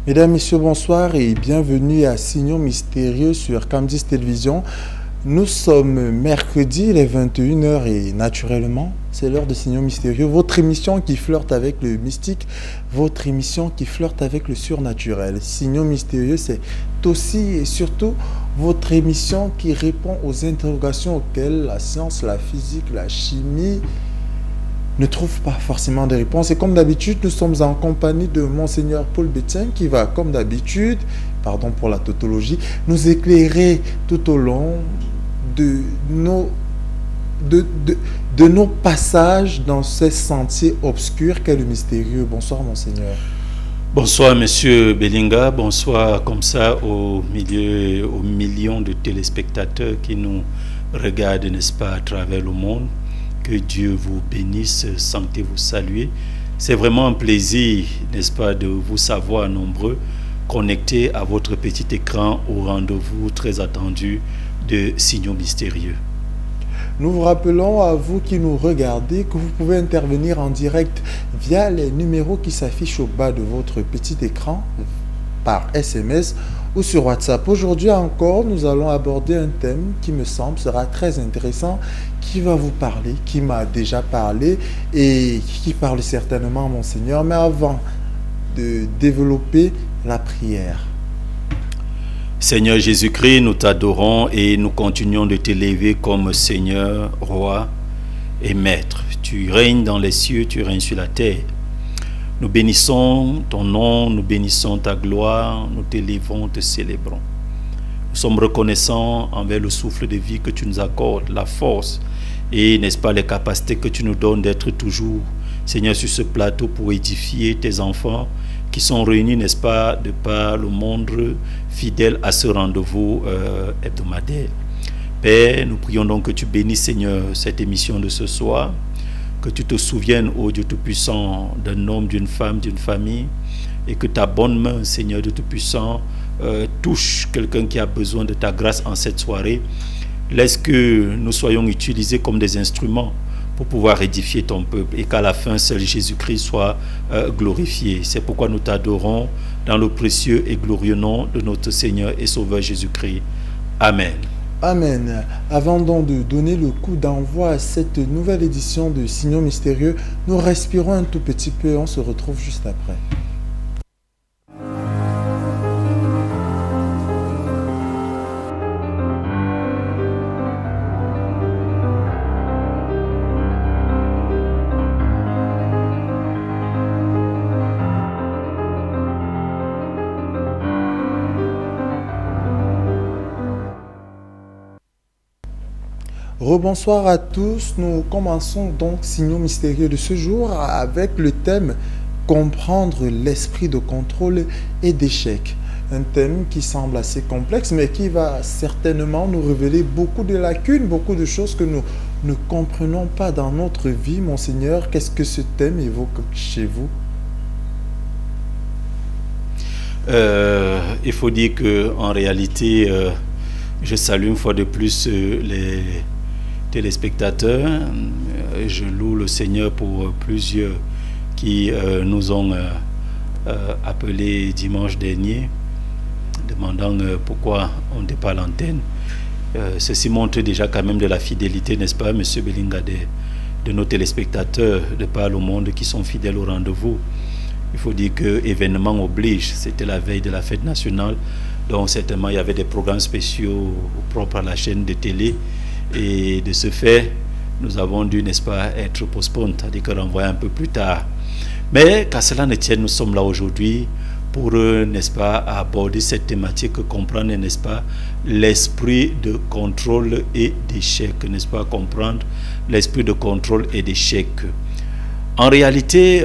Mesdames, Messieurs, bonsoir et bienvenue à Signaux Mystérieux sur Camdis Télévision. Nous sommes mercredi, il est 21h et naturellement, c'est l'heure de Signaux Mystérieux, votre émission qui flirte avec le mystique, votre émission qui flirte avec le surnaturel. Signaux Mystérieux, c'est aussi et surtout votre émission qui répond aux interrogations auxquelles la science, la physique, la chimie ne trouve pas forcément de réponses. Et comme d'habitude, nous sommes en compagnie de Monseigneur Paul Bétien qui va, comme d'habitude, pardon pour la tautologie, nous éclairer tout au long de nos passages dans ces sentiers obscurs qu'est le mystérieux. Bonsoir, Monseigneur. Bonsoir, Monsieur Belinga. Bonsoir, comme ça, aux millions de téléspectateurs qui nous regardent, n'est-ce pas, à travers le monde. Que Dieu vous bénisse, santé vous saluer. C'est vraiment un plaisir, n'est-ce pas, de vous savoir nombreux connectés à votre petit écran au rendez-vous très attendu de Signaux Mystérieux. Nous vous rappelons à vous qui nous regardez que vous pouvez intervenir en direct via les numéros qui s'affichent au bas de votre petit écran par SMS ou sur WhatsApp. Aujourd'hui encore, nous allons aborder un thème qui me semble sera très intéressant, qui va vous parler, qui m'a déjà parlé et qui parle certainement à Monseigneur. Mais avant de développer la prière. Seigneur Jésus-Christ, nous t'adorons et nous continuons de t'élever comme Seigneur, Roi et Maître. Tu règnes dans les cieux, tu règnes sur la terre. Nous bénissons ton nom, nous bénissons ta gloire, nous t'élévons, te célébrons. Nous sommes reconnaissants envers le souffle de vie que tu nous accordes, la force et, n'est-ce pas, les capacités que tu nous donnes d'être toujours, Seigneur, sur ce plateau pour édifier tes enfants qui sont réunis, n'est-ce pas, de par le monde, fidèles à ce rendez-vous hebdomadaire. Père, nous prions donc que tu bénisses, Seigneur, cette émission de ce soir, que tu te souviennes, ô Dieu Tout-Puissant, d'un homme, d'une femme, d'une famille, et que ta bonne main, Seigneur Dieu Tout-Puissant, touche quelqu'un qui a besoin de ta grâce en cette soirée. Laisse que nous soyons utilisés comme des instruments pour pouvoir édifier ton peuple et qu'à la fin, seul Jésus-Christ soit glorifié. C'est pourquoi nous t'adorons dans le précieux et glorieux nom de notre Seigneur et Sauveur Jésus-Christ. Amen. Amen. Avant donc de donner le coup d'envoi à cette nouvelle édition de Signaux Mystérieux, nous respirons un tout petit peu. On se retrouve juste après. Rebonsoir à tous, nous commençons donc Signaux Mystérieux de ce jour avec le thème « Comprendre l'esprit de contrôle et d'échec ». Un thème qui semble assez complexe mais qui va certainement nous révéler beaucoup de lacunes, beaucoup de choses que nous ne comprenons pas dans notre vie. Monseigneur, qu'est-ce que ce thème évoque chez vous? Il faut dire qu'en réalité, je salue une fois de plus les téléspectateurs. Je loue le Seigneur pour plusieurs qui nous ont appelés dimanche dernier, demandant pourquoi on n'est pas à l'antenne. Ceci montre déjà quand même de la fidélité, n'est-ce pas, Monsieur Belinga, de nos téléspectateurs de par le monde qui sont fidèles au rendez-vous. Il faut dire que événement oblige, c'était la veille de la fête nationale, donc certainement il y avait des programmes spéciaux propres à la chaîne de télé. Et de ce fait, nous avons dû, n'est-ce pas, être postponés, c'est-à-dire que renvoyer un peu plus tard. Mais qu'à cela ne tienne, nous sommes là aujourd'hui pour, n'est-ce pas, aborder cette thématique, comprendre, n'est-ce pas, l'esprit de contrôle et d'échec, n'est-ce pas, comprendre l'esprit de contrôle et d'échec. En réalité,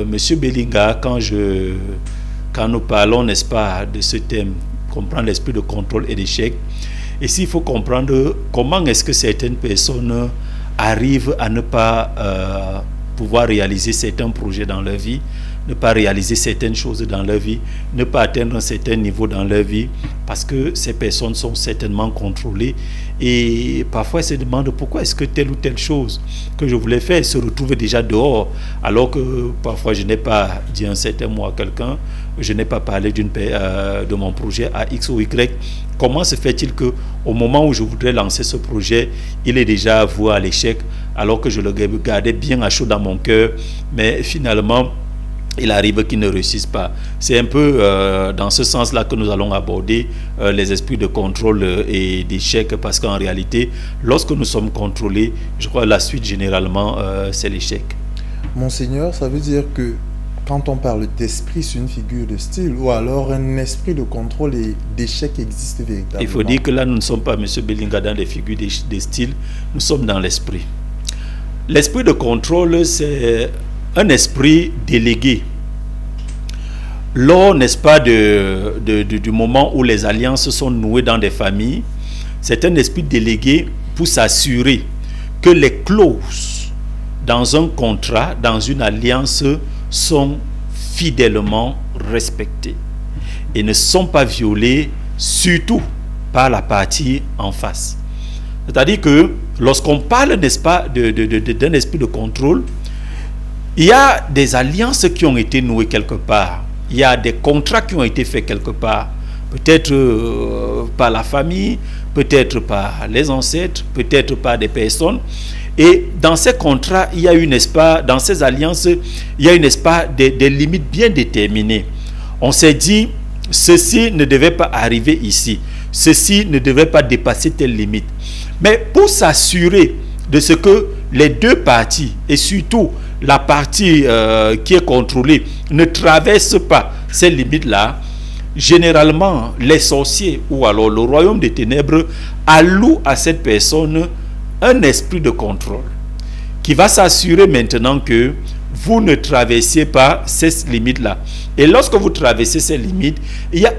Monsieur Belinga, quand nous parlons, n'est-ce pas, de ce thème, comprendre l'esprit de contrôle et d'échec, ici, il faut comprendre comment est-ce que certaines personnes arrivent à ne pas pouvoir réaliser certains projets dans leur vie, ne pas réaliser certaines choses dans leur vie, ne pas atteindre un certain niveau dans leur vie, parce que ces personnes sont certainement contrôlées. Et parfois, elles se demandent pourquoi est-ce que telle ou telle chose que je voulais faire se retrouve déjà dehors, alors que parfois je n'ai pas dit un certain mot à quelqu'un, je n'ai pas parlé de mon projet à X ou Y. Comment se fait-il que au moment où je voudrais lancer ce projet, il est déjà voué à l'échec, alors que je le gardais bien à chaud dans mon cœur, mais finalement, il arrive qu'ils ne réussissent pas. C'est un peu dans ce sens-là que nous allons aborder les esprits de contrôle et d'échec, parce qu'en réalité, lorsque nous sommes contrôlés, je crois que la suite, généralement, c'est l'échec. Monseigneur, ça veut dire que quand on parle d'esprit, c'est une figure de style, ou alors un esprit de contrôle et d'échec existe véritablement? Il faut dire que là, nous ne sommes pas, M. Belinga, dans des figures de style, nous sommes dans l'esprit. L'esprit de contrôle, c'est un esprit délégué. Lors, n'est-ce pas, du moment où les alliances sont nouées dans des familles, c'est un esprit délégué pour s'assurer que les clauses dans un contrat, dans une alliance, sont fidèlement respectées et ne sont pas violées, surtout par la partie en face. C'est-à-dire que lorsqu'on parle, n'est-ce pas, d'un esprit de contrôle, il y a des alliances qui ont été nouées quelque part. Il y a des contrats qui ont été faits quelque part. Peut-être par la famille, peut-être par les ancêtres, peut-être par des personnes. Et dans ces contrats, il y a une, n'est-ce pas, dans ces alliances, il y a une, n'est-ce pas, des limites bien déterminées. On s'est dit, ceci ne devait pas arriver ici. Ceci ne devait pas dépasser telle limite. Mais pour s'assurer de ce que les deux parties, et surtout la partie qui est contrôlée, ne traversent pas ces limites-là, généralement, les sorciers ou alors le royaume des ténèbres allouent à cette personne un esprit de contrôle qui va s'assurer maintenant que vous ne traversiez pas ces limites-là. Et lorsque vous traversez ces limites, il y a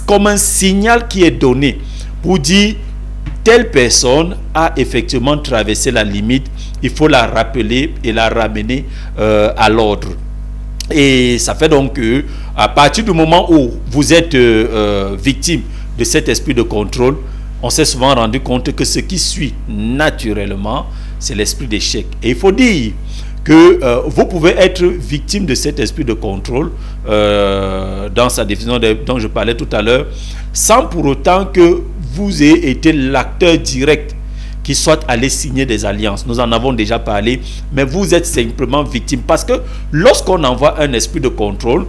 comme un signal qui est donné pour dire telle personne a effectivement traversé la limite, il faut la rappeler et la ramener à l'ordre. Et ça fait donc que à partir du moment où vous êtes victime de cet esprit de contrôle, on s'est souvent rendu compte que ce qui suit naturellement, c'est l'esprit d'échec. Et il faut dire que vous pouvez être victime de cet esprit de contrôle dans sa définition dont je parlais tout à l'heure, sans pour autant que vous ayez été l'acteur direct qui soit allé signer des alliances. Nous en avons déjà parlé, mais vous êtes simplement victime. Parce que lorsqu'on envoie un esprit de contrôle,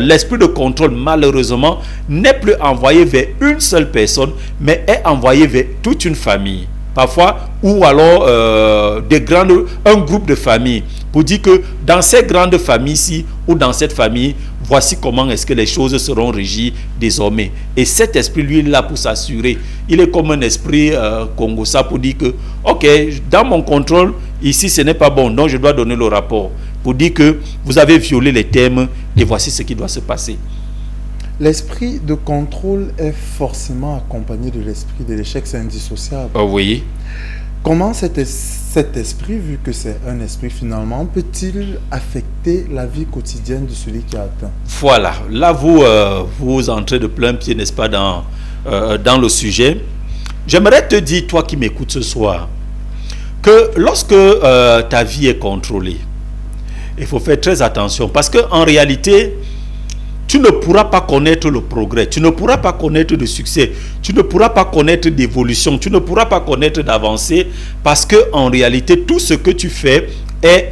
l'esprit de contrôle, malheureusement, n'est plus envoyé vers une seule personne, mais est envoyé vers toute une famille. Parfois, ou alors un groupe de familles, pour dire que dans ces grandes familles-ci, ou dans cette famille, voici comment est-ce que les choses seront régies désormais. Et cet esprit, lui, est là pour s'assurer. Il est comme un esprit congossa pour dire que, ok, dans mon contrôle, ici ce n'est pas bon, donc je dois donner le rapport. Pour dire que vous avez violé les termes et voici ce qui doit se passer. L'esprit de contrôle est forcément accompagné de l'esprit de l'échec, c'est indissociable. Oui. Comment cet esprit, vu que c'est un esprit finalement, peut-il affecter la vie quotidienne de celui qui a atteint? Voilà, là vous entrez de plein pied, n'est-ce pas, dans le sujet. J'aimerais te dire, toi qui m'écoutes ce soir, que lorsque ta vie est contrôlée, il faut faire très attention, parce qu'en réalité, tu ne pourras pas connaître le progrès, tu ne pourras pas connaître de succès, tu ne pourras pas connaître d'évolution, tu ne pourras pas connaître d'avancée, parce qu'en réalité, tout ce que tu fais est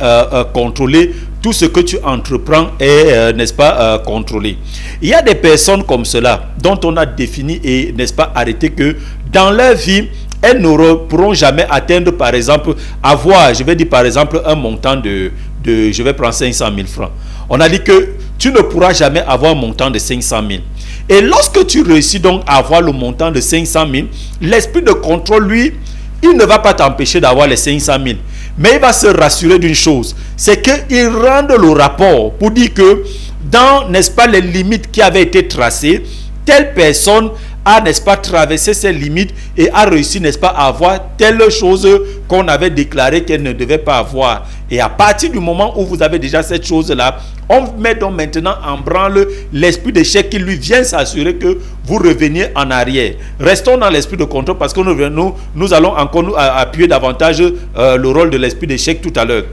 contrôlé, tout ce que tu entreprends est, n'est-ce pas, contrôlé. Il y a des personnes comme cela, dont on a défini et, n'est-ce pas, arrêté que dans leur vie, elles ne pourront jamais atteindre, par exemple, avoir, je vais dire par exemple, un montant je vais prendre 500 000 francs. On a dit que tu ne pourras jamais avoir un montant de 500 000. Et lorsque tu réussis donc à avoir le montant de 500 000, l'esprit de contrôle, lui, il ne va pas t'empêcher d'avoir les 500 000. Mais il va se rassurer d'une chose, c'est qu'il rende le rapport pour dire que dans, n'est-ce pas, les limites qui avaient été tracées, telle personne a, n'est-ce pas, traversé ses limites et a réussi, n'est-ce pas, à avoir telle chose qu'on avait déclaré qu'elle ne devait pas avoir. Et à partir du moment où vous avez déjà cette chose-là, on met donc maintenant en branle l'esprit d'échec qui lui vient s'assurer que vous reveniez en arrière. Restons dans l'esprit de contrôle parce que nous allons encore nous appuyer davantage le rôle de l'esprit d'échec tout à l'heure.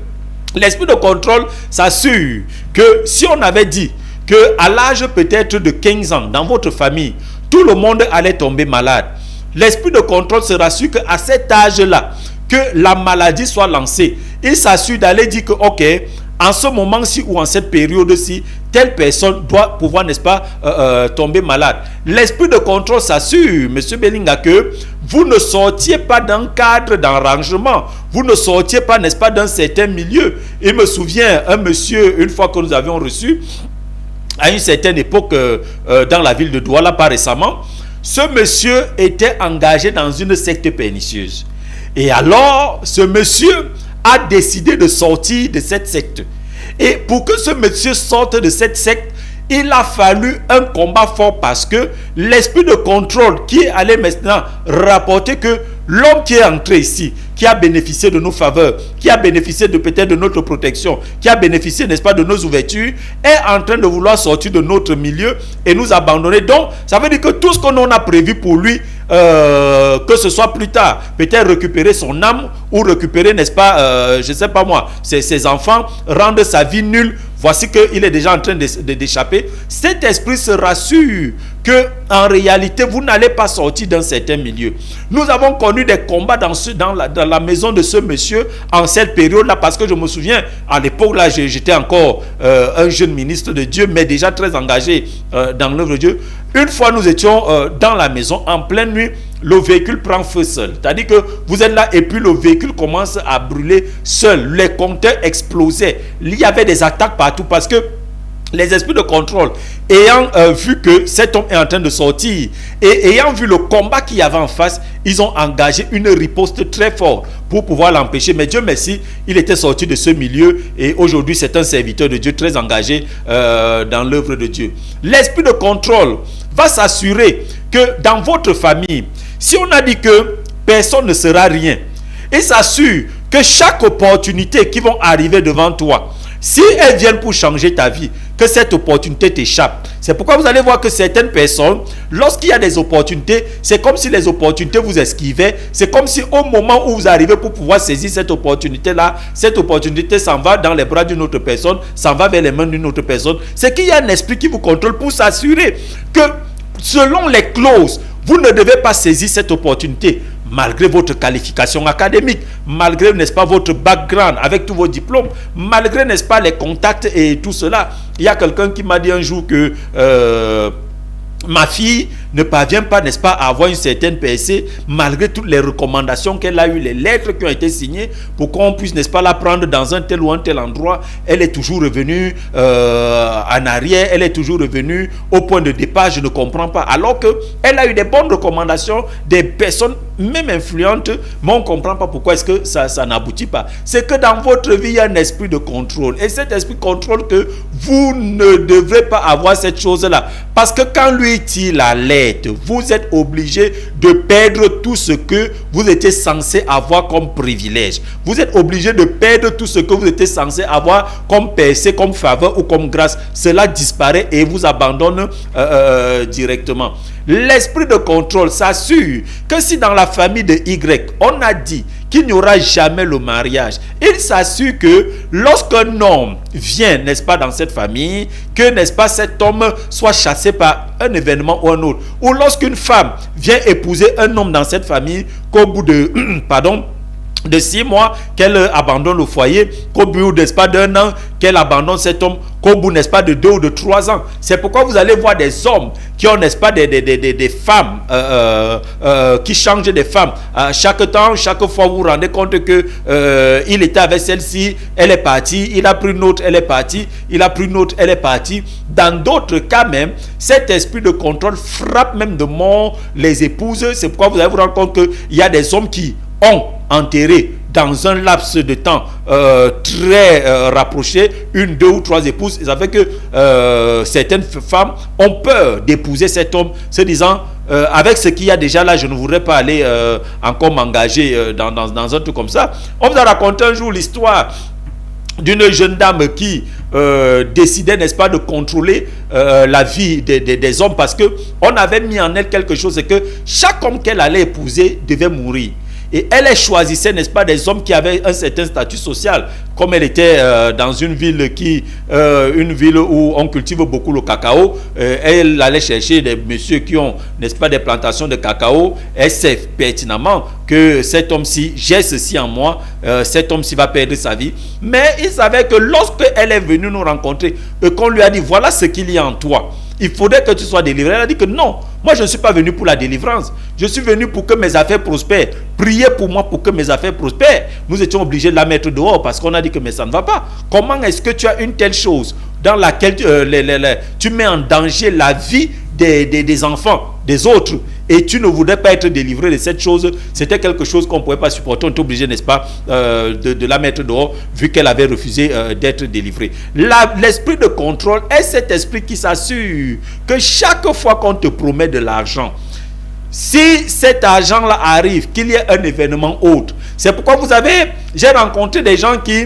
L'esprit de contrôle s'assure que si on avait dit que à l'âge peut-être de 15 ans, dans votre famille, tout le monde allait tomber malade, l'esprit de contrôle se rassure qu'à cet âge-là, que la maladie soit lancée, il s'assure d'aller dire que, ok, en ce moment-ci ou en cette période-ci, telle personne doit pouvoir, n'est-ce pas, tomber malade. L'esprit de contrôle s'assure, M. Belinga, que vous ne sortiez pas d'un cadre d'arrangement. Vous ne sortiez pas, n'est-ce pas, d'un certain milieu. Il me souvient, un monsieur, une fois que nous avions reçu, à une certaine époque, dans la ville de Douala, pas récemment, ce monsieur était engagé dans une secte pernicieuse. Et alors, ce monsieur a décidé de sortir de cette secte. Et pour que ce monsieur sorte de cette secte, il a fallu un combat fort parce que l'esprit de contrôle qui allait maintenant rapporter que l'homme qui est entré ici, qui a bénéficié de nos faveurs, qui a bénéficié de peut-être de notre protection, qui a bénéficié, n'est-ce pas, de nos ouvertures, est en train de vouloir sortir de notre milieu et nous abandonner. Donc, ça veut dire que tout ce qu'on a prévu pour lui, que ce soit plus tard, peut-être récupérer son âme ou récupérer, n'est-ce pas, je ne sais pas moi, ses enfants, rendre sa vie nulle. Voici qu'il est déjà en train d'échapper. Cet esprit se rassure que en réalité, vous n'allez pas sortir d'un certain milieu. Nous avons connu des combats dans la maison de ce monsieur en cette période-là, parce que je me souviens, à l'époque là, j'étais encore un jeune ministre de Dieu, mais déjà très engagé dans l'œuvre de Dieu. Une fois, nous étions dans la maison, en pleine nuit, le véhicule prend feu seul. C'est-à-dire que vous êtes là et puis le véhicule commence à brûler seul. Les compteurs explosaient. Il y avait des attaques partout parce que les esprits de contrôle, ayant vu que cet homme est en train de sortir et ayant vu le combat qu'il y avait en face, ils ont engagé une riposte très forte pour pouvoir l'empêcher. Mais Dieu merci, il était sorti de ce milieu et aujourd'hui c'est un serviteur de Dieu très engagé dans l'œuvre de Dieu. L'esprit de contrôle va s'assurer que dans votre famille, si on a dit que personne ne sera rien, il s'assure que chaque opportunité qui va arriver devant toi, si elles viennent pour changer ta vie, que cette opportunité t'échappe. C'est pourquoi vous allez voir que certaines personnes, lorsqu'il y a des opportunités, c'est comme si les opportunités vous esquivaient. C'est comme si au moment où vous arrivez pour pouvoir saisir cette opportunité-là, cette opportunité s'en va dans les bras d'une autre personne, s'en va vers les mains d'une autre personne. C'est qu'il y a un esprit qui vous contrôle pour s'assurer que selon les clauses, vous ne devez pas saisir cette opportunité. Malgré votre qualification académique, malgré, n'est-ce pas, votre background avec tous vos diplômes, malgré, n'est-ce pas, les contacts et tout cela. Il y a quelqu'un qui m'a dit un jour que ma fille ne parvient pas, n'est-ce pas, à avoir une certaine PSC malgré toutes les recommandations qu'elle a eues, les lettres qui ont été signées pour qu'on puisse, n'est-ce pas, la prendre dans un tel ou un tel endroit. Elle est toujours revenue en arrière, elle est toujours revenue au point de départ, je ne comprends pas. Alors qu'elle a eu des bonnes recommandations, des personnes même influentes, mais on ne comprend pas pourquoi est-ce que ça n'aboutit pas. C'est que dans votre vie, il y a un esprit de contrôle. Et cet esprit contrôle que vous ne devrez pas avoir cette chose-là. Parce que quand lui tire la lettre, vous êtes obligé de perdre tout ce que vous étiez censé avoir comme privilège. Vous êtes obligé de perdre tout ce que vous étiez censé avoir comme percée, comme faveur ou comme grâce. Cela disparaît et vous abandonne directement. L'esprit de contrôle s'assure que si dans la famille de Y, on a dit qu'il n'y aura jamais le mariage, il s'assure que lorsqu'un homme vient, n'est-ce pas, dans cette famille, que, n'est-ce pas, cet homme soit chassé par un événement ou un autre, ou lorsqu'une femme vient épouser un homme dans cette famille, qu'au bout de, de 6 mois, qu'elle abandonne le foyer, qu'au bout, n'est-ce pas, d'1 an, qu'elle abandonne cet homme, qu'au bout, n'est-ce pas, de 2 ou de 3 ans. C'est pourquoi vous allez voir des hommes qui ont, n'est-ce pas, des femmes qui changent de femmes. Chaque temps, chaque fois, vous vous rendez compte que il était avec celle-ci, elle est partie, il a pris une autre, elle est partie, il a pris une autre, elle est partie. Dans d'autres cas même, cet esprit de contrôle frappe même de mort les épouses. C'est pourquoi vous allez vous rendre compte qu'il y a des hommes qui ont enterré dans un laps de temps très rapproché 1, 2 ou 3 épouses. Ça fait que certaines femmes ont peur d'épouser cet homme, se disant avec ce qu'il y a déjà là, je ne voudrais pas aller encore m'engager dans un truc comme ça. On vous a raconté un jour l'histoire d'une jeune dame qui décidait, n'est-ce pas, de contrôler la vie des hommes, parce qu'on avait mis en elle quelque chose, c'est que chaque homme qu'elle allait épouser devait mourir. Et elle choisissait, n'est-ce pas, des hommes qui avaient un certain statut social. Comme elle était dans une ville où on cultive beaucoup le cacao, elle allait chercher des messieurs qui ont, n'est-ce pas, des plantations de cacao. Elle sait pertinemment que cet homme-ci, j'ai ceci en moi, cet homme-ci va perdre sa vie. Mais il savait que lorsque elle est venue nous rencontrer et qu'on lui a dit, voilà ce qu'il y a en toi, il faudrait que tu sois délivré. Elle a dit que non, moi je ne suis pas venu pour la délivrance. Je suis venu pour que mes affaires prospèrent. Priez pour moi pour que mes affaires prospèrent. Nous étions obligés de la mettre dehors parce qu'on a dit que mais ça ne va pas. Comment est-ce que tu as une telle chose dans laquelle tu mets en danger la vie des enfants, des autres, et tu ne voudrais pas être délivré de cette chose? C'était quelque chose qu'on ne pouvait pas supporter. On était obligé, n'est-ce pas, de la mettre dehors, vu qu'elle avait refusé d'être délivrée. L'esprit de contrôle est cet esprit qui s'assure que chaque fois qu'on te promet de l'argent, si cet argent-là arrive, qu'il y ait un événement autre. C'est pourquoi j'ai rencontré des gens qui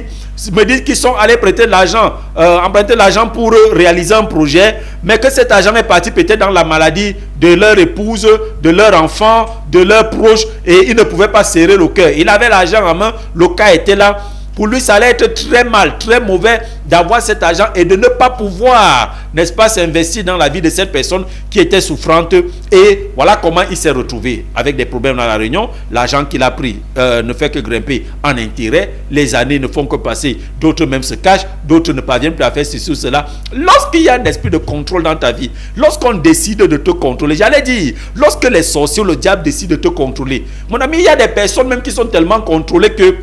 me disent qu'ils sont allés prêter l'argent, emprunter l'argent pour réaliser un projet, mais que cet argent est parti peut-être dans la maladie de leur épouse, de leur enfant, de leurs proches, et ils ne pouvaient pas serrer le cœur. Il avait l'argent en main, le cas était là. Pour lui, ça allait être très mal, très mauvais d'avoir cet argent et de ne pas pouvoir, n'est-ce pas, s'investir dans la vie de cette personne qui était souffrante. Et voilà comment il s'est retrouvé avec des problèmes dans la réunion. L'argent qu'il a pris ne fait que grimper en intérêt. Les années ne font que passer. D'autres même se cachent. D'autres ne parviennent plus à faire ceci ou cela. Lorsqu'il y a un esprit de contrôle dans ta vie, lorsqu'on décide de te contrôler, j'allais dire, lorsque les sorciers, le diable décide de te contrôler. Mon ami, il y a des personnes même qui sont tellement contrôlées que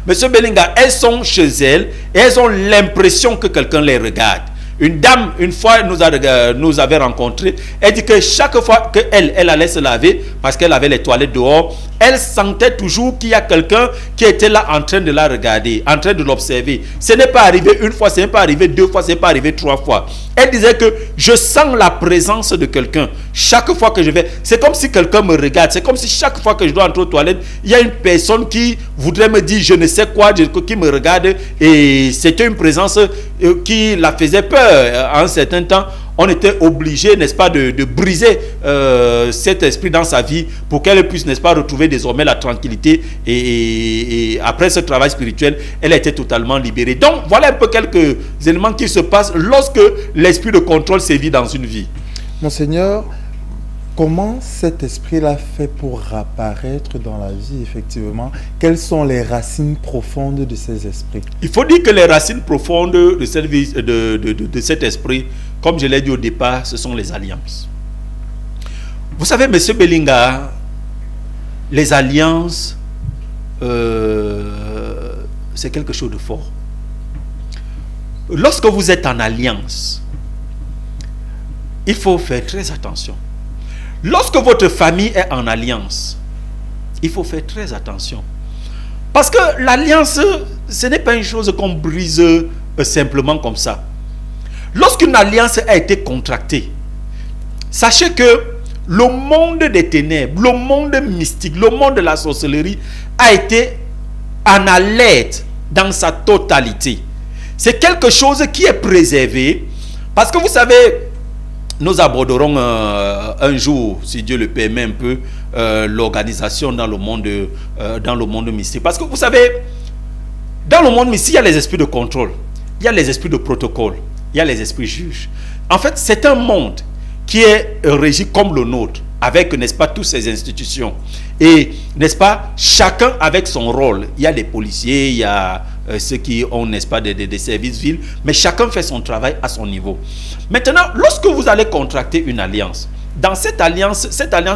Monsieur Belinga, elles sont chez elles et elles ont l'impression que quelqu'un les regarde. Une dame, une fois, nous avait rencontré. Elle dit que chaque fois qu'elle allait se laver, parce qu'elle avait les toilettes dehors, elle sentait toujours qu'il y a quelqu'un qui était là en train de la regarder, en train de l'observer. Ce n'est pas arrivé une fois, ce n'est pas arrivé deux fois, ce n'est pas arrivé trois fois. Elle disait que je sens la présence de quelqu'un. Chaque fois que je vais, c'est comme si quelqu'un me regarde. C'est comme si chaque fois que je dois entrer aux toilettes, il y a une personne qui voudrait me dire je ne sais quoi, qui me regarde. Et c'était une présence qui la faisait peur. À un certain temps, on était obligé, n'est-ce pas, de briser cet esprit dans sa vie pour qu'elle puisse, n'est-ce pas, retrouver désormais la tranquillité. Et après ce travail spirituel, elle était totalement libérée. Donc, voilà un peu quelques éléments qui se passent lorsque l'esprit de contrôle sévit dans une vie. Monseigneur, comment cet esprit-là fait pour apparaître dans la vie, effectivement? Quelles sont les racines profondes de ces esprits? Il faut dire que les racines profondes de cette vie, de cet esprit, comme je l'ai dit au départ, ce sont les alliances. Vous savez, M. Belinga, les alliances, c'est quelque chose de fort. Lorsque vous êtes en alliance, il faut faire très attention. Lorsque votre famille est en alliance, il faut faire très attention. Parce que l'alliance, ce n'est pas une chose qu'on brise simplement comme ça. Lorsqu'une alliance a été contractée, sachez que le monde des ténèbres, le monde mystique, le monde de la sorcellerie a été en alerte dans sa totalité. C'est quelque chose qui est préservé. Parce que vous savez, nous aborderons un jour, si Dieu le permet un peu, l'organisation dans le monde mystique. Parce que vous savez, dans le monde mystique, il y a les esprits de contrôle, il y a les esprits de protocole, il y a les esprits juges. En fait, c'est un monde qui est régi comme le nôtre, avec, n'est-ce pas, toutes ces institutions. Et, n'est-ce pas, chacun avec son rôle. Il y a les policiers, il y a ceux qui ont, n'est-ce pas, des services villes, mais chacun fait son travail à son niveau. Maintenant, lorsque vous allez contracter une alliance, dans cette alliance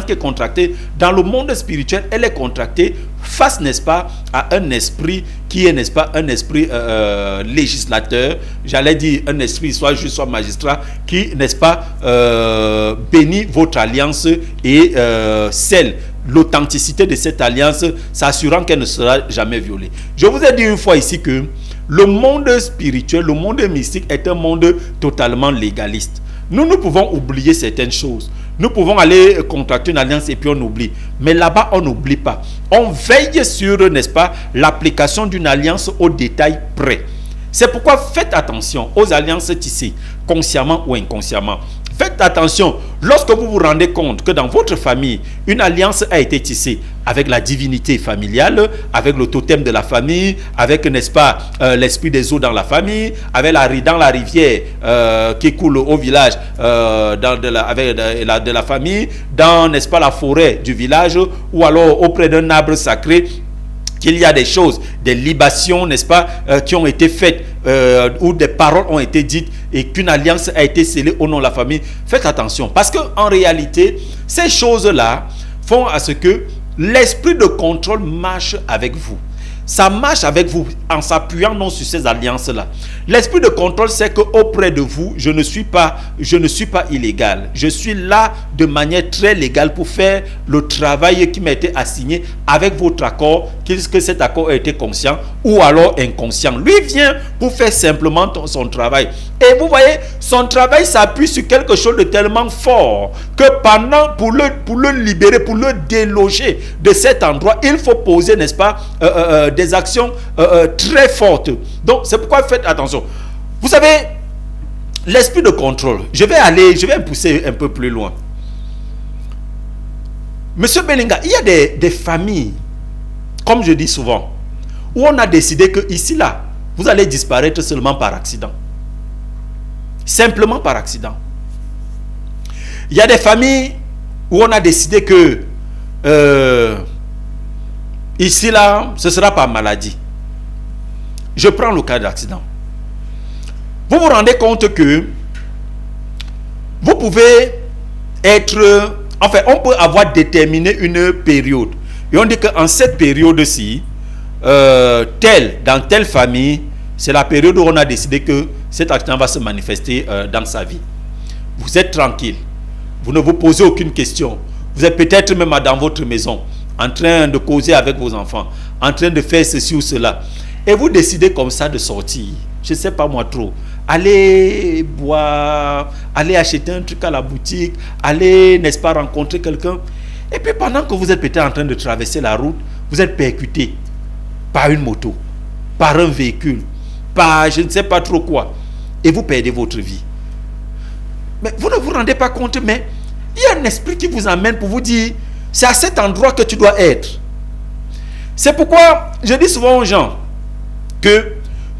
qui est contractée, dans le monde spirituel, elle est contractée face, n'est-ce pas, à un esprit qui est, n'est-ce pas, un esprit législateur, j'allais dire un esprit soit juge, soit magistrat, qui, n'est-ce pas, bénit votre alliance et scelle l'authenticité de cette alliance, s'assurant qu'elle ne sera jamais violée. Je vous ai dit une fois ici que le monde spirituel, le monde mystique est un monde totalement légaliste. Nous pouvons oublier certaines choses. Nous pouvons aller contracter une alliance et puis on oublie. Mais là-bas, on n'oublie pas. On veille sur, n'est-ce pas, l'application d'une alliance au détail près. C'est pourquoi faites attention aux alliances tissées, consciemment ou inconsciemment. Faites attention lorsque vous vous rendez compte que dans votre famille, une alliance a été tissée avec la divinité familiale, avec le totem de la famille, avec, n'est-ce pas, l'esprit des eaux dans la famille, avec dans la rivière qui coule au village de la famille, dans, n'est-ce pas, la forêt du village, ou alors auprès d'un arbre sacré, qu'il y a des choses, des libations, n'est-ce pas, qui ont été faites, où des paroles ont été dites et qu'une alliance a été scellée au nom de la famille. Faites attention, parce qu'en réalité, ces choses-là font à ce que l'esprit de contrôle marche avec vous. Ça marche avec vous en s'appuyant non sur ces alliances-là. L'esprit de contrôle, c'est qu'auprès de vous, je ne suis pas illégal. Je suis là de manière très légale pour faire le travail qui m'a été assigné avec votre accord, que cet accord a été conscient ou alors inconscient. Lui vient pour faire simplement son travail. Et vous voyez, son travail s'appuie sur quelque chose de tellement fort que pour le libérer, pour le déloger de cet endroit, il faut poser, n'est-ce pas, des actions très fortes. Donc, c'est pourquoi faites attention. Vous savez, l'esprit de contrôle, je vais pousser un peu plus loin. Monsieur Belinga, il y a des familles, comme je dis souvent, où on a décidé que ici, là, vous allez disparaître seulement par accident. Simplement par accident. Il y a des familles où on a décidé que ici, là, ce sera par maladie. Je prends le cas d'accident. Vous vous rendez compte que vous pouvez être... Enfin, on peut avoir déterminé une période. Et on dit qu'en cette période-ci, dans telle famille, c'est la période où on a décidé que cet accident va se manifester dans sa vie. Vous êtes tranquille. Vous ne vous posez aucune question. Vous êtes peut-être même dans votre maison, en train de causer avec vos enfants, en train de faire ceci ou cela. Et vous décidez comme ça de sortir. Je ne sais pas moi trop. Allez boire, allez acheter un truc à la boutique, allez, n'est-ce pas, rencontrer quelqu'un. Et puis pendant que vous êtes peut-être en train de traverser la route, vous êtes percuté par une moto, par un véhicule, par je ne sais pas trop quoi. Et vous perdez votre vie. Mais vous ne vous rendez pas compte, mais il y a un esprit qui vous amène pour vous dire, c'est à cet endroit que tu dois être. C'est pourquoi je dis souvent aux gens que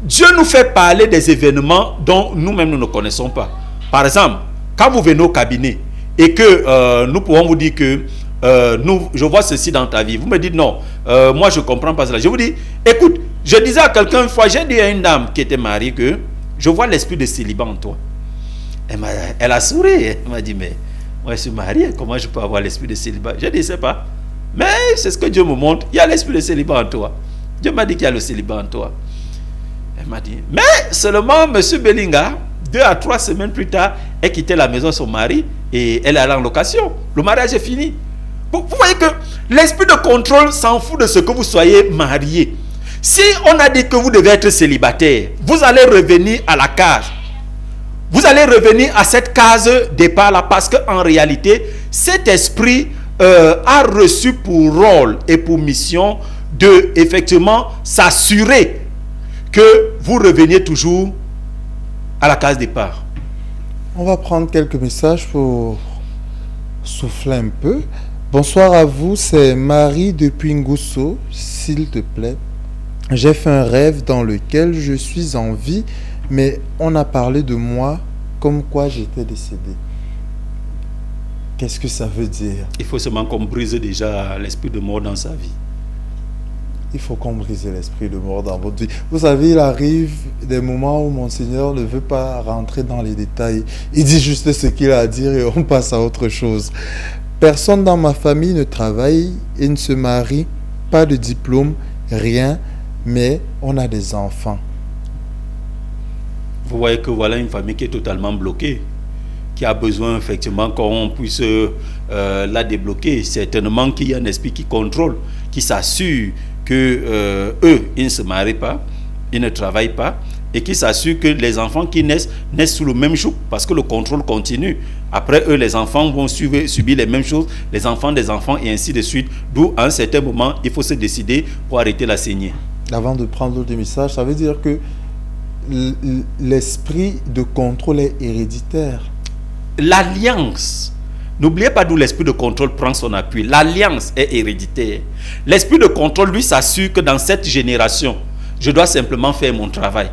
Dieu nous fait parler des événements dont nous-mêmes nous ne connaissons pas. Par exemple, quand vous venez au cabinet et que nous pouvons vous dire que je vois ceci dans ta vie, vous me dites non, moi je ne comprends pas cela. Je vous dis, écoute, je disais à quelqu'un une fois, j'ai dit à une dame qui était mariée que je vois l'esprit de célibat en toi. Elle a souri, elle m'a dit, mais moi je suis mariée, comment je peux avoir l'esprit de célibat? Je dis, je ne sais pas. Mais c'est ce que Dieu me montre, il y a l'esprit de célibat en toi. Dieu m'a dit qu'il y a le célibat en toi. Elle m'a dit, mais seulement M. Belinga, 2 à 3 semaines plus tard, elle quittait la maison de son mari et elle allait en location. Le mariage est fini. Vous voyez que l'esprit de contrôle s'en fout de ce que vous soyez marié. Si on a dit que vous devez être célibataire, vous allez revenir à la case. Vous allez revenir à cette case départ là parce qu'en réalité, cet esprit a reçu pour rôle et pour mission de effectivement s'assurer que vous reveniez toujours à la case départ. On va prendre quelques messages pour souffler un peu. Bonsoir à vous, c'est Marie depuis Ngusso. S'il te plaît, j'ai fait un rêve dans lequel je suis en vie, mais on a parlé de moi comme quoi j'étais décédé. Qu'est-ce que ça veut dire? Il faut seulement qu'on brise déjà l'esprit de mort dans sa vie. Il faut qu'on brise l'esprit de mort dans votre vie. Vous savez, il arrive des moments où Monseigneur ne veut pas rentrer dans les détails. Il dit juste ce qu'il a à dire et on passe à autre chose. Personne dans ma famille ne travaille et ne se marie, pas de diplôme, rien, mais on a des enfants. Vous voyez que voilà une famille qui est totalement bloquée, qui a besoin effectivement qu'on puisse la débloquer. Certainement qu'il y a un esprit qui contrôle, qui s'assure que eux, ils ne se marient pas, ils ne travaillent pas, et qui s'assure que les enfants qui naissent sous le même joug, parce que le contrôle continue. Après eux, les enfants vont subir les mêmes choses, les enfants des enfants, et ainsi de suite. D'où, à un certain moment, il faut se décider pour arrêter la saignée. Avant de prendre l'autre message, ça veut dire que l'esprit de contrôle est héréditaire. L'alliance, n'oubliez pas d'où l'esprit de contrôle prend son appui. L'alliance est héréditaire. L'esprit de contrôle, lui, s'assure que dans cette génération, je dois simplement faire mon travail.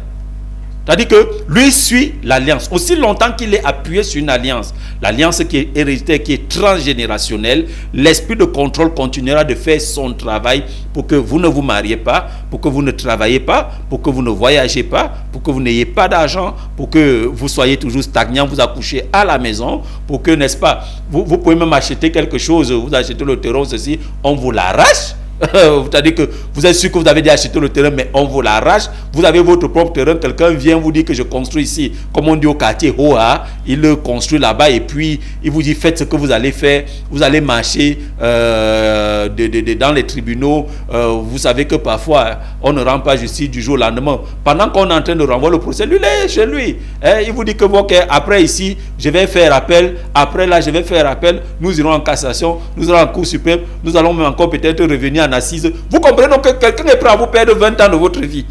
C'est-à-dire que lui suit l'alliance. Aussi longtemps qu'il est appuyé sur une alliance, l'alliance qui est héréditaire, qui est transgénérationnelle, l'esprit de contrôle continuera de faire son travail pour que vous ne vous mariez pas, pour que vous ne travaillez pas, pour que vous ne voyagez pas, pour que vous n'ayez pas d'argent, pour que vous soyez toujours stagnant, vous accouchez à la maison, pour que, n'est-ce pas, vous pouvez même acheter quelque chose, vous achetez le terreau, ceci, on vous l'arrache. C'est-à-dire que vous êtes sûr que vous avez déjà acheté le terrain, mais on vous l'arrache. Vous avez votre propre terrain, quelqu'un vient vous dire que je construis ici, comme on dit au quartier Hoa, il le construit là-bas et puis il vous dit faites ce que vous allez faire. Vous allez marcher dans les tribunaux. Vous savez que parfois on ne rend pas justice du jour au lendemain. Pendant qu'on est en train de renvoyer le procès, lui il est chez lui. Il vous dit que bon, okay, après ici je vais faire appel, après là je vais faire appel, nous irons en cassation, nous allons en cour suprême, nous allons même encore peut-être revenir en assise. Vous comprenez donc que quelqu'un est prêt à vous perdre 20 ans de votre vie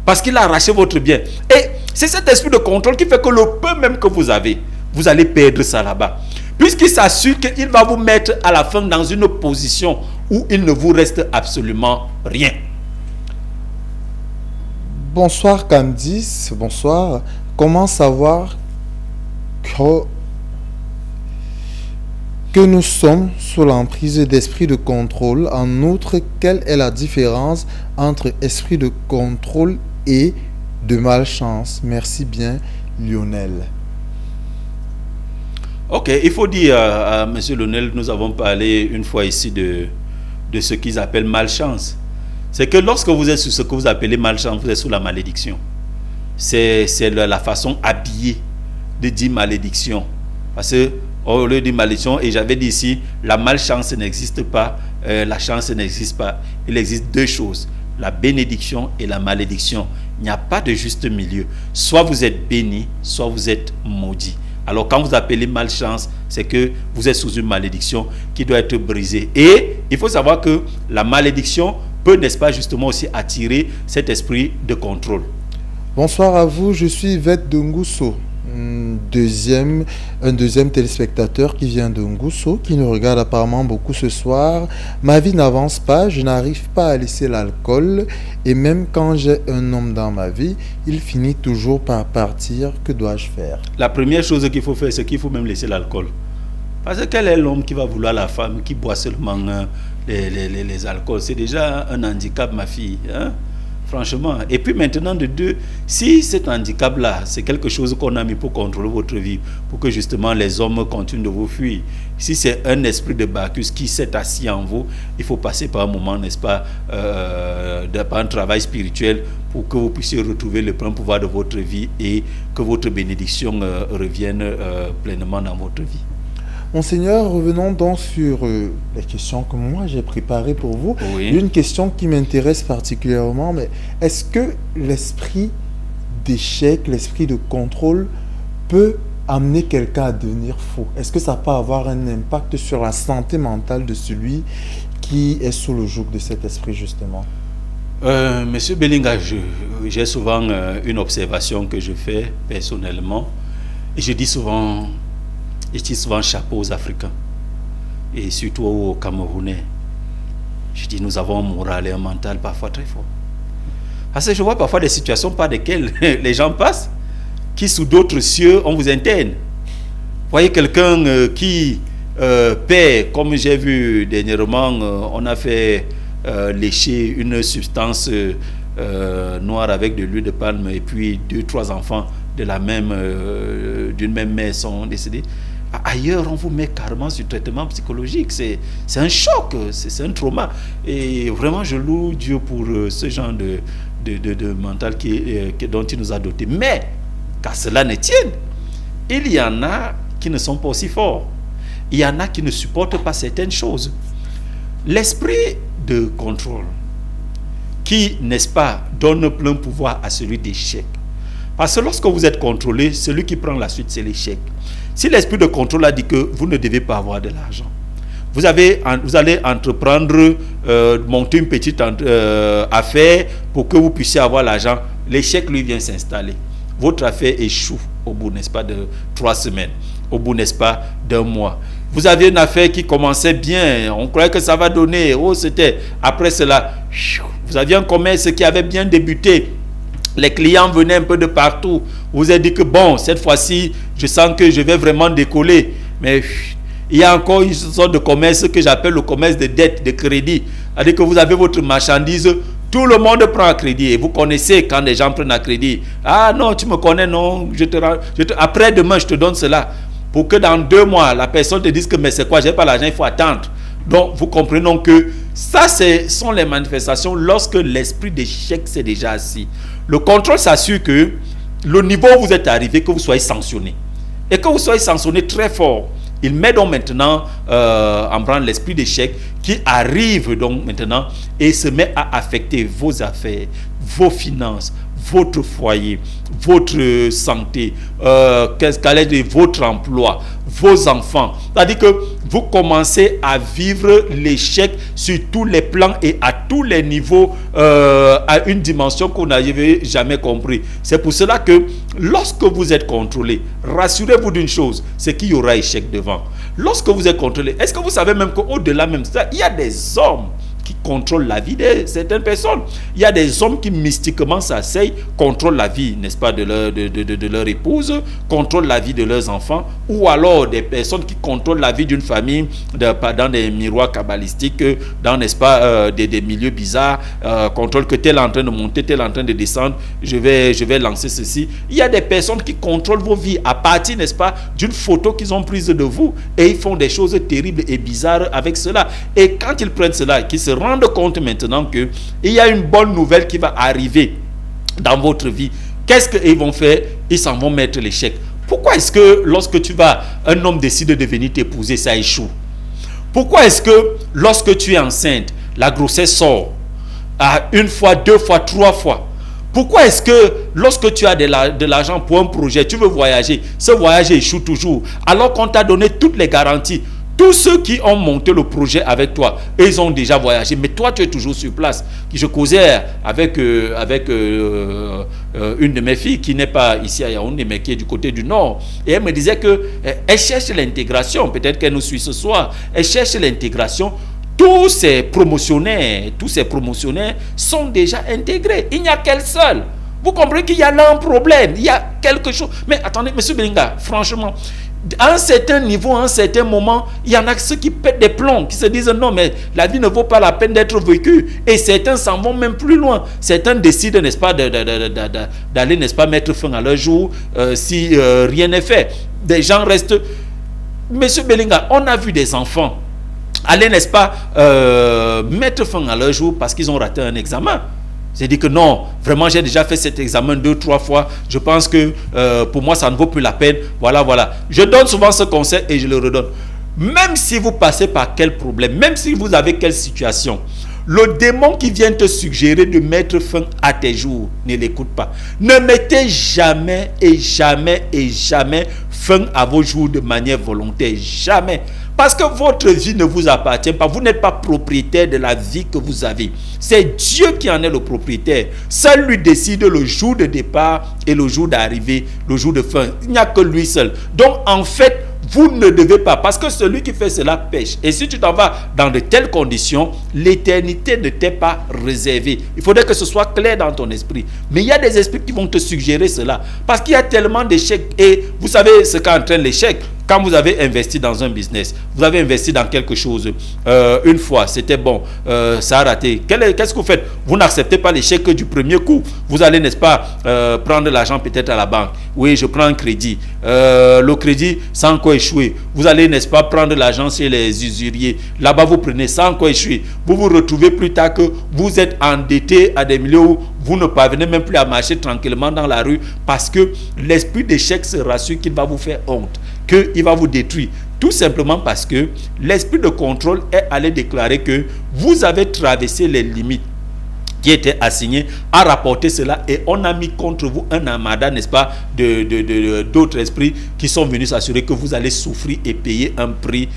parce qu'il a arraché votre bien. Et c'est cet esprit de contrôle qui fait que le peu même que vous avez, vous allez perdre ça là-bas. Puisqu'il s'assure qu'il va vous mettre à la fin dans une position où il ne vous reste absolument rien. Bonsoir Candice, bonsoir. Comment savoir que nous sommes sous l'emprise d'esprit de contrôle? En outre, quelle est la différence entre esprit de contrôle et de malchance? Merci bien, Lionel. Ok, il faut dire à M. Lionel, nous avons parlé une fois ici de ce qu'ils appellent malchance. C'est que lorsque vous êtes sous ce que vous appelez malchance, vous êtes sous la malédiction. C'est la façon habillée de dire malédiction. Parce que au lieu de malédiction, et j'avais dit ici, la malchance n'existe pas, la chance n'existe pas. Il existe deux choses, la bénédiction et la malédiction. Il n'y a pas de juste milieu. Soit vous êtes béni, soit vous êtes maudit. Alors quand vous appelez malchance, c'est que vous êtes sous une malédiction qui doit être brisée. Et il faut savoir que la malédiction peut, n'est-ce pas, justement aussi attirer cet esprit de contrôle. Bonsoir à vous, je suis Yvette de Ngousso. Un deuxième téléspectateur qui vient de Ngousso, qui nous regarde apparemment beaucoup ce soir. Ma vie n'avance pas, je n'arrive pas à laisser l'alcool et même quand j'ai un homme dans ma vie, il finit toujours par partir. Que dois-je faire? La première chose qu'il faut faire, c'est qu'il faut même laisser l'alcool. Parce que quel est l'homme qui va vouloir la femme qui boit seulement les alcools? C'est déjà un handicap, ma fille, hein? Franchement. Et puis maintenant, de deux, si cet handicap-là, c'est quelque chose qu'on a mis pour contrôler votre vie, pour que justement les hommes continuent de vous fuir, si c'est un esprit de Bacchus qui s'est assis en vous, il faut passer par un moment, n'est-ce pas, par un travail spirituel pour que vous puissiez retrouver le plein pouvoir de votre vie et que votre bénédiction revienne pleinement dans votre vie. Monseigneur, revenons donc sur les questions que moi j'ai préparées pour vous. Oui. Une question qui m'intéresse particulièrement, mais est-ce que l'esprit d'échec, l'esprit de contrôle peut amener quelqu'un à devenir fou? Est-ce que ça peut avoir un impact sur la santé mentale de celui qui est sous le joug de cet esprit justement? Monsieur Belinga, j'ai souvent une observation que je fais personnellement et je dis souvent chapeau aux Africains et surtout aux Camerounais. Je dis nous avons un moral et un mental parfois très fort. Parce que je vois parfois des situations par lesquelles les gens passent, qui sous d'autres cieux on vous interne. Vous voyez quelqu'un qui paie, comme j'ai vu dernièrement, on a fait lécher une substance noire avec de l'huile de palme et puis 2-3 enfants d'une même mère sont décédés. Ailleurs, on vous met carrément sur traitement psychologique. C'est un choc, c'est un trauma. Et vraiment, je loue Dieu pour ce genre de mental dont il nous a dotés. Mais, qu'à cela ne tienne, il y en a qui ne sont pas aussi forts. Il y en a qui ne supportent pas certaines choses. L'esprit de contrôle, qui, n'est-ce pas, donne plein pouvoir à celui d'échec, Parce que lorsque vous êtes contrôlé, celui qui prend la suite, c'est l'échec. Si l'esprit de contrôle a dit que vous ne devez pas avoir de l'argent, vous allez entreprendre, monter une petite affaire pour que vous puissiez avoir l'argent. L'échec, lui, vient s'installer. Votre affaire échoue au bout, n'est-ce pas, de 3 semaines, au bout, n'est-ce pas, d'1 mois. Vous aviez une affaire qui commençait bien, on croyait que ça va donner, c'était. Après cela, vous aviez un commerce qui avait bien débuté. Les clients venaient un peu de partout. Vous vous avez dit que bon, cette fois-ci, je sens que je vais vraiment décoller. Mais il y a encore une sorte de commerce que j'appelle le commerce de dette, de crédit. C'est-à-dire que vous avez votre marchandise, tout le monde prend à crédit. Et vous connaissez quand les gens prennent à crédit. Ah non, tu me connais, non. Après demain, je te donne cela. Pour que dans 2 mois, la personne te dise que mais c'est quoi, je n'ai pas l'argent, il faut attendre. Donc, vous comprenez donc que ça, ce sont les manifestations lorsque l'esprit d'échec s'est déjà assis. Le contrôle s'assure que le niveau où vous êtes arrivé, que vous soyez sanctionné. Et que vous soyez sanctionné très fort. Il met donc maintenant en branle l'esprit d'échec qui arrive donc maintenant et se met à affecter vos affaires, vos finances, votre foyer, votre santé, votre emploi, vos enfants. C'est-à-dire que vous commencez à vivre l'échec sur tous les plans et à tous les niveaux, à une dimension que vous n'avez jamais compris. C'est pour cela que lorsque vous êtes contrôlé, rassurez-vous d'une chose, c'est qu'il y aura échec devant. Lorsque vous êtes contrôlé, est-ce que vous savez même qu'au-delà même de ça, il y a des hommes qui contrôlent la vie de certaines personnes. Il y a des hommes qui mystiquement s'asseyent, contrôlent la vie, n'est-ce pas, de leur épouse, contrôlent la vie de leurs enfants, ou alors des personnes qui contrôlent la vie d'une famille dans des miroirs kabbalistiques, dans, n'est-ce pas, des milieux bizarres, contrôlent que tel est en train de monter, tel est en train de descendre, je vais lancer ceci. Il y a des personnes qui contrôlent vos vies à partir, n'est-ce pas, d'une photo qu'ils ont prise de vous, et ils font des choses terribles et bizarres avec cela. Et quand ils prennent cela, qu'ils se rendent compte maintenant qu'il y a une bonne nouvelle qui va arriver dans votre vie, qu'est-ce qu'ils vont faire? Ils s'en vont mettre l'échec. Pourquoi est-ce que lorsque un homme décide de venir t'épouser, ça échoue? Pourquoi est-ce que lorsque tu es enceinte, la grossesse sort une fois, 2 fois, 3 fois? Pourquoi est-ce que lorsque tu as de l'argent pour un projet, tu veux voyager, ce voyage échoue toujours, alors qu'on t'a donné toutes les garanties? Tous ceux qui ont monté le projet avec toi, ils ont déjà voyagé, mais toi tu es toujours sur place. Je causais avec une de mes filles qui n'est pas ici à Yaoundé, mais qui est du côté du nord, et elle me disait qu'elle cherche l'intégration. Peut-être qu'elle nous suit ce soir. Elle cherche l'intégration. Tous ces promotionnaires sont déjà intégrés. Il n'y a qu'elle seule. Vous comprenez qu'il y a là un problème, il y a quelque chose. Mais attendez, M. Belinga, franchement, à un certain niveau, à un certain moment, il y en a ceux qui pètent des plombs, qui se disent non, mais la vie ne vaut pas la peine d'être vécue. Et certains s'en vont même plus loin. Certains décident, n'est-ce pas, d'aller, n'est-ce pas, mettre fin à leur jour si rien n'est fait. Des gens restent. Monsieur Belinga, on a vu des enfants aller, n'est-ce pas, mettre fin à leur jour parce qu'ils ont raté un examen. J'ai dit que non, vraiment j'ai déjà fait cet examen 2-3 fois, je pense que pour moi ça ne vaut plus la peine, voilà. Je donne souvent ce conseil et je le redonne. Même si vous passez par quel problème, même si vous avez quelle situation, le démon qui vient te suggérer de mettre fin à tes jours, ne l'écoute pas. Ne mettez jamais fin à vos jours de manière volontaire, jamais. Parce que votre vie ne vous appartient pas. Vous n'êtes pas propriétaire de la vie que vous avez. C'est Dieu qui en est le propriétaire. Seul lui décide le jour de départ et le jour d'arrivée, le jour de fin. Il n'y a que lui seul. Donc en fait, vous ne devez pas, parce que celui qui fait cela pêche. Et si tu t'en vas dans de telles conditions, l'éternité ne t'est pas réservée. Il faudrait que ce soit clair dans ton esprit. Mais il y a des esprits qui vont te suggérer cela. Parce qu'il y a tellement d'échecs. Et vous savez ce qu'entraîne l'échec. Quand vous avez investi dans un business, vous avez investi dans quelque chose, une fois, c'était bon, ça a raté. Qu'est-ce que vous faites? Vous n'acceptez pas l'échec du premier coup. Vous allez, n'est-ce pas, prendre l'argent peut-être à la banque. Oui, je prends un crédit. Le crédit, sans encore échouer. Vous allez, n'est-ce pas, prendre l'argent chez les usuriers. Là-bas, vous prenez sans encore échouer. Vous vous retrouvez plus tard que vous êtes endetté à des milieux où vous ne parvenez même plus à marcher tranquillement dans la rue parce que l'esprit d'échec se rassure qu'il va vous faire honte, qu'il va vous détruire. Tout simplement parce que l'esprit de contrôle est allé déclarer que vous avez traversé les limites qui était assigné a rapporté cela et on a mis contre vous un armada, n'est-ce pas, d'autres esprits qui sont venus s'assurer que vous allez souffrir et payer un prix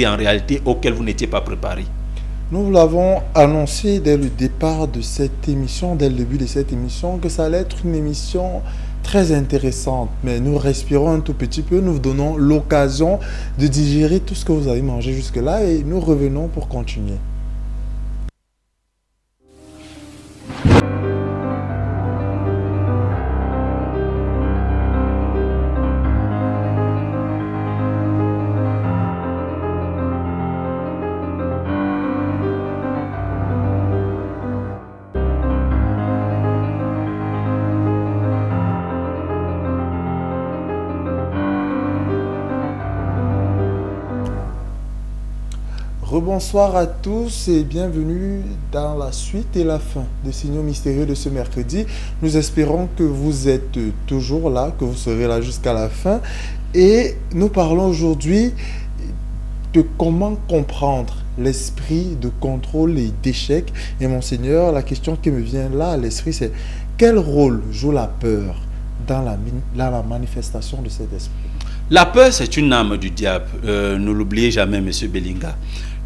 en réalité auquel vous n'étiez pas préparé. Nous l'avons annoncé dès le départ de cette émission, dès le début de cette émission, que ça allait être une émission très intéressante. Mais nous respirons un tout petit peu, nous vous donnons l'occasion de digérer tout ce que vous avez mangé jusque-là et nous revenons pour continuer. Bonsoir à tous et bienvenue dans la suite et la fin des signaux mystérieux de ce mercredi. Nous espérons que vous êtes toujours là, que vous serez là jusqu'à la fin. Et nous parlons aujourd'hui de comment comprendre l'esprit de contrôle et d'échec. Et Monseigneur, la question qui me vient là à l'esprit, c'est quel rôle joue la peur dans la manifestation de cet esprit? La peur, c'est une arme du diable. Ne l'oubliez jamais, Monsieur Belinga.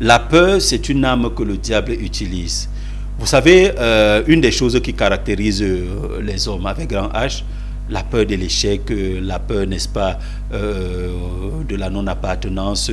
La peur, c'est une arme que le diable utilise. Vous savez, une des choses qui caractérise les hommes avec grand H, la peur de l'échec, la peur, n'est-ce pas, de la non-appartenance,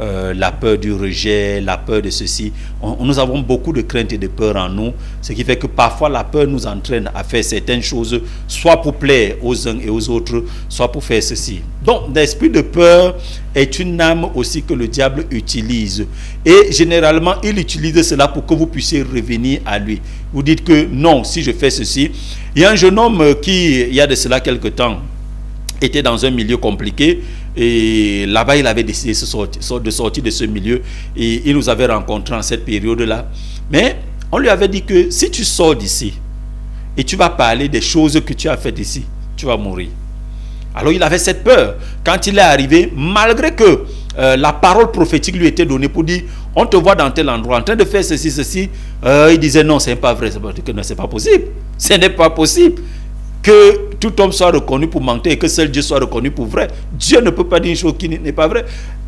la peur du rejet, la peur de ceci. Nous avons beaucoup de craintes et de peur en nous, ce qui fait que parfois la peur nous entraîne à faire certaines choses, soit pour plaire aux uns et aux autres, soit pour faire ceci. Donc, l'esprit de peur est une arme aussi que le diable utilise. Et généralement, il utilise cela pour que vous puissiez revenir à lui. Vous dites que non, si je fais ceci. Il y a un jeune homme qui, il y a de cela quelque temps, était dans un milieu compliqué et là-bas il avait décidé de sortir de ce milieu et il nous avait rencontrés en cette période-là. Mais on lui avait dit que si tu sors d'ici et tu vas parler des choses que tu as faites ici, tu vas mourir. Alors il avait cette peur. Quand il est arrivé, malgré que la parole prophétique lui était donnée pour dire on te voit dans tel endroit en train de faire ceci, ceci, il disait non, c'est pas vrai, c'est pas possible. Ce n'est pas possible que tout homme soit reconnu pour mentir et que seul Dieu soit reconnu pour vrai. Dieu ne peut pas dire une chose qui n'est pas vraie.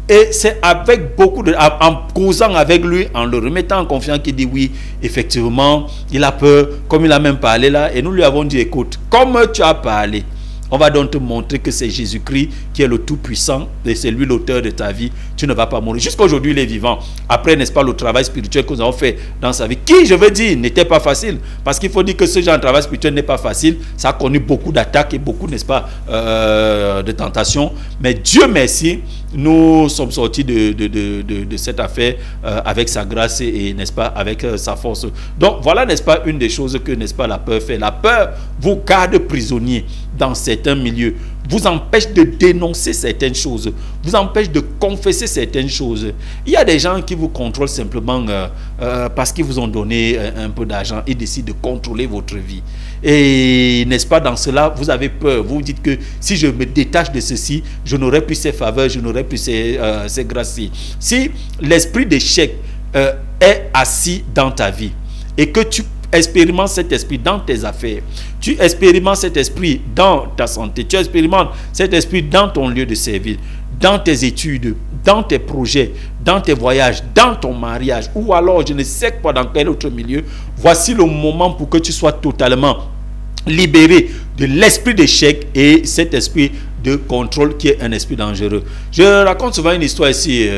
Et c'est avec beaucoup de... En causant avec lui, en le remettant en confiance, qu'il dit oui, effectivement, il a peur, comme il a même parlé là. Et nous lui avons dit, écoute, comme tu as parlé, on va donc te montrer que c'est Jésus-Christ qui est le Tout-Puissant et c'est lui l'auteur de ta vie. Tu ne vas pas mourir. Jusqu'à aujourd'hui, il est vivant. Après, n'est-ce pas, le travail spirituel que nous avons fait dans sa vie, qui, je veux dire, n'était pas facile. Parce qu'il faut dire que ce genre de travail spirituel n'est pas facile. Ça a connu beaucoup d'attaques et beaucoup, n'est-ce pas, de tentations. Mais Dieu merci, nous sommes sortis de cette affaire avec sa grâce et n'est-ce pas, avec sa force. Donc, voilà, n'est-ce pas, une des choses que, n'est-ce pas, la peur fait. La peur vous garde prisonnier dans certains milieux, vous empêche de dénoncer certaines choses, vous empêche de confesser certaines choses. Il y a des gens qui vous contrôlent simplement parce qu'ils vous ont donné un peu d'argent. Ils décident de contrôler votre vie. Et n'est-ce pas, dans cela, vous avez peur. Vous vous dites que si je me détache de ceci, je n'aurai plus ces faveurs, je n'aurai plus ces grâces-ci. Si l'esprit d'échec est assis dans ta vie et que tu expérimentes cet esprit dans tes affaires, tu expérimentes cet esprit dans ta santé, tu expérimentes cet esprit dans ton lieu de service, dans tes études, dans tes projets, dans tes voyages, dans ton mariage, ou alors je ne sais pas dans quel autre milieu, voici le moment pour que tu sois totalement libéré de l'esprit d'échec et cet esprit de contrôle qui est un esprit dangereux. Je raconte souvent une histoire ici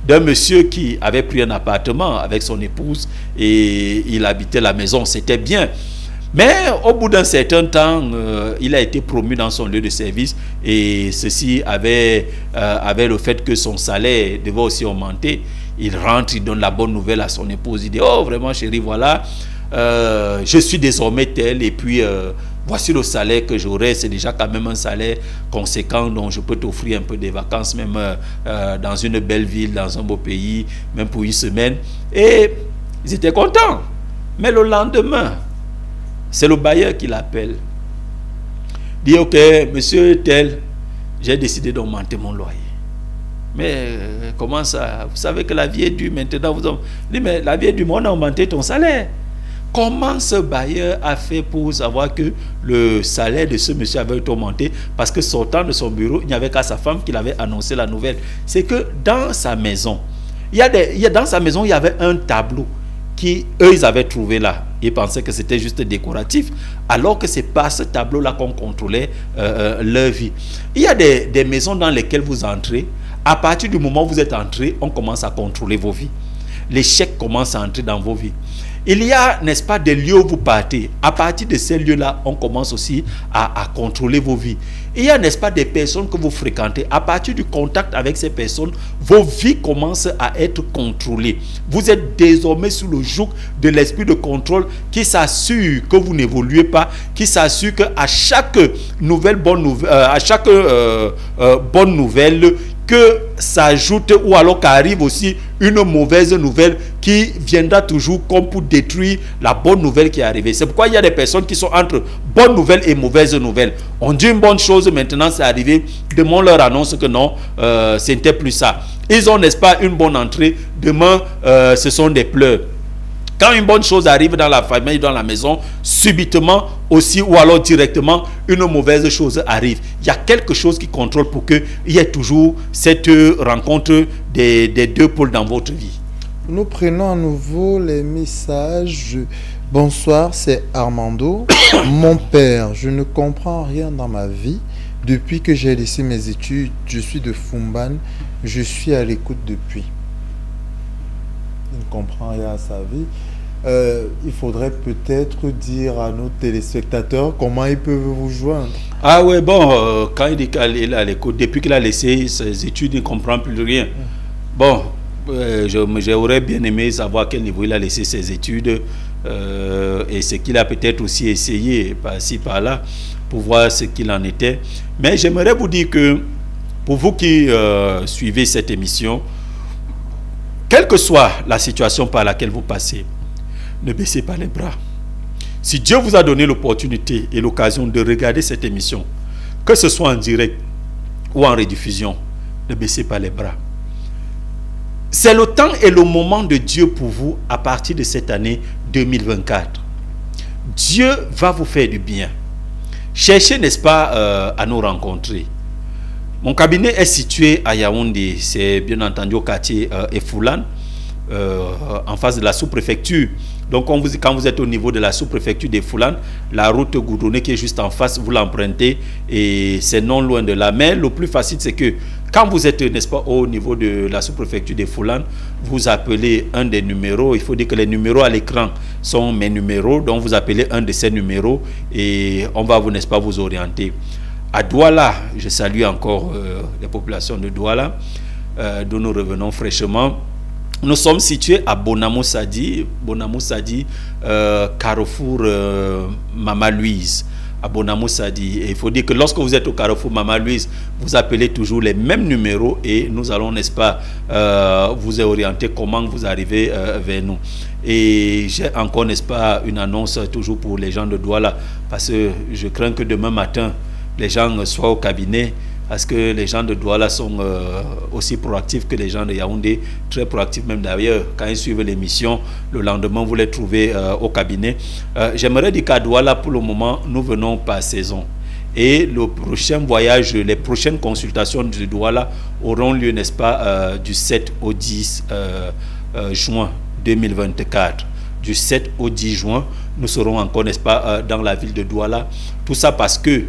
d'un monsieur qui avait pris un appartement avec son épouse et il habitait la maison, c'était bien. Mais au bout d'un certain temps, il a été promu dans son lieu de service et ceci avait le fait que son salaire devait aussi augmenter. Il rentre, il donne la bonne nouvelle à son épouse, il dit « Oh vraiment chérie, voilà, je suis désormais tel et puis voici le salaire que j'aurai, c'est déjà quand même un salaire conséquent dont je peux t'offrir un peu des vacances, même dans une belle ville, dans un beau pays, même pour une semaine. » Et ils étaient contents. Mais le lendemain, c'est le bailleur qui l'appelle. Il dit, ok, monsieur tel, j'ai décidé d'augmenter mon loyer. Mais comment ça? Vous savez que la vie est dure maintenant. Vous dit, mais la vie est dure, mais on a augmenté ton salaire. Comment ce bailleur a fait pour savoir que le salaire de ce monsieur avait augmenté? Parce que sortant de son bureau, il n'y avait qu'à sa femme qu'il avait annoncé la nouvelle. C'est que dans sa maison, dans sa maison, il y avait un tableau eux, ils avaient trouvé là. Ils pensaient que c'était juste décoratif, alors que c'est par ce tableau-là qu'on contrôlait leur vie. Il y a des maisons dans lesquelles vous entrez. À partir du moment où vous êtes entré, on commence à contrôler vos vies. Les chèques commencent à entrer dans vos vies. Il y a, n'est-ce pas, des lieux où vous partez. À partir de ces lieux-là, on commence aussi à contrôler vos vies. Il y a, n'est-ce pas, des personnes que vous fréquentez. À partir du contact avec ces personnes, vos vies commencent à être contrôlées. Vous êtes désormais sous le joug de l'esprit de contrôle qui s'assure que vous n'évoluez pas, qui s'assure qu'à chaque nouvelle bonne nouvelle, que s'ajoute ou alors qu'arrive aussi une mauvaise nouvelle qui viendra toujours comme pour détruire la bonne nouvelle qui est arrivée. C'est pourquoi il y a des personnes qui sont entre bonne nouvelle et mauvaise nouvelle. On dit une bonne chose, maintenant c'est arrivé, demain on leur annonce que non, ce n'était plus ça. Ils ont, n'est-ce pas, une bonne entrée, demain ce sont des pleurs. Quand une bonne chose arrive dans la famille, dans la maison, subitement aussi ou alors directement, une mauvaise chose arrive. Il y a quelque chose qui contrôle pour qu'il y ait toujours cette rencontre des deux pôles dans votre vie. Nous prenons à nouveau les messages. Bonsoir, c'est Armando. Mon père, je ne comprends rien dans ma vie. Depuis que j'ai laissé mes études, je suis de Fumban. Je suis à l'écoute depuis. Il ne comprend rien à sa vie. Il faudrait peut-être dire à nos téléspectateurs comment ils peuvent vous joindre. Ah ouais, bon, quand il dit qu'il est à l'écoute, depuis qu'il a laissé ses études, il ne comprend plus rien. Bon, j'aurais bien aimé savoir à quel niveau il a laissé ses études et ce qu'il a peut-être aussi essayé par-ci, par-là, pour voir ce qu'il en était. Mais j'aimerais vous dire que, pour vous qui suivez cette émission, quelle que soit la situation par laquelle vous passez, ne baissez pas les bras. Si Dieu vous a donné l'opportunité et l'occasion de regarder cette émission, que ce soit en direct ou en rediffusion, ne baissez pas les bras. C'est le temps et le moment de Dieu pour vous à partir de cette année 2024. Dieu va vous faire du bien. Cherchez, n'est-ce pas, à nous rencontrer. Mon cabinet est situé à Yaoundé, c'est bien entendu au quartier Efoulan, en face de la sous-préfecture. Donc quand vous êtes au niveau de la sous-préfecture d'Efoulan, la route goudronnée qui est juste en face, vous l'empruntez et c'est non loin de là. Mais le plus facile, c'est que quand vous êtes, n'est-ce pas, au niveau de la sous-préfecture d'Efoulan, vous appelez un des numéros. Il faut dire que les numéros à l'écran sont mes numéros, donc vous appelez un de ces numéros et on va vous, n'est-ce pas, vous orienter. À Douala, je salue encore les populations de Douala, d'où nous revenons fraîchement. Nous sommes situés à Bonamou Sadi, Carrefour Mama Louise, à Bonamou Sadi. Et il faut dire que lorsque vous êtes au Carrefour Mama Louise, vous appelez toujours les mêmes numéros et nous allons, n'est-ce pas, vous orienter comment vous arrivez vers nous. Et j'ai encore, n'est-ce pas, une annonce toujours pour les gens de Douala, parce que je crains que demain matin, les gens soient au cabinet, parce que les gens de Douala sont aussi proactifs que les gens de Yaoundé, très proactifs même d'ailleurs. Quand ils suivent l'émission, le lendemain, vous les trouvez au cabinet. J'aimerais dire qu'à Douala, pour le moment, nous venons par saison. Et le prochain voyage, les prochaines consultations de Douala auront lieu, n'est-ce pas, du 7 au 10 juin 2024. Du 7 au 10 juin, nous serons encore, n'est-ce pas, dans la ville de Douala. Tout ça parce que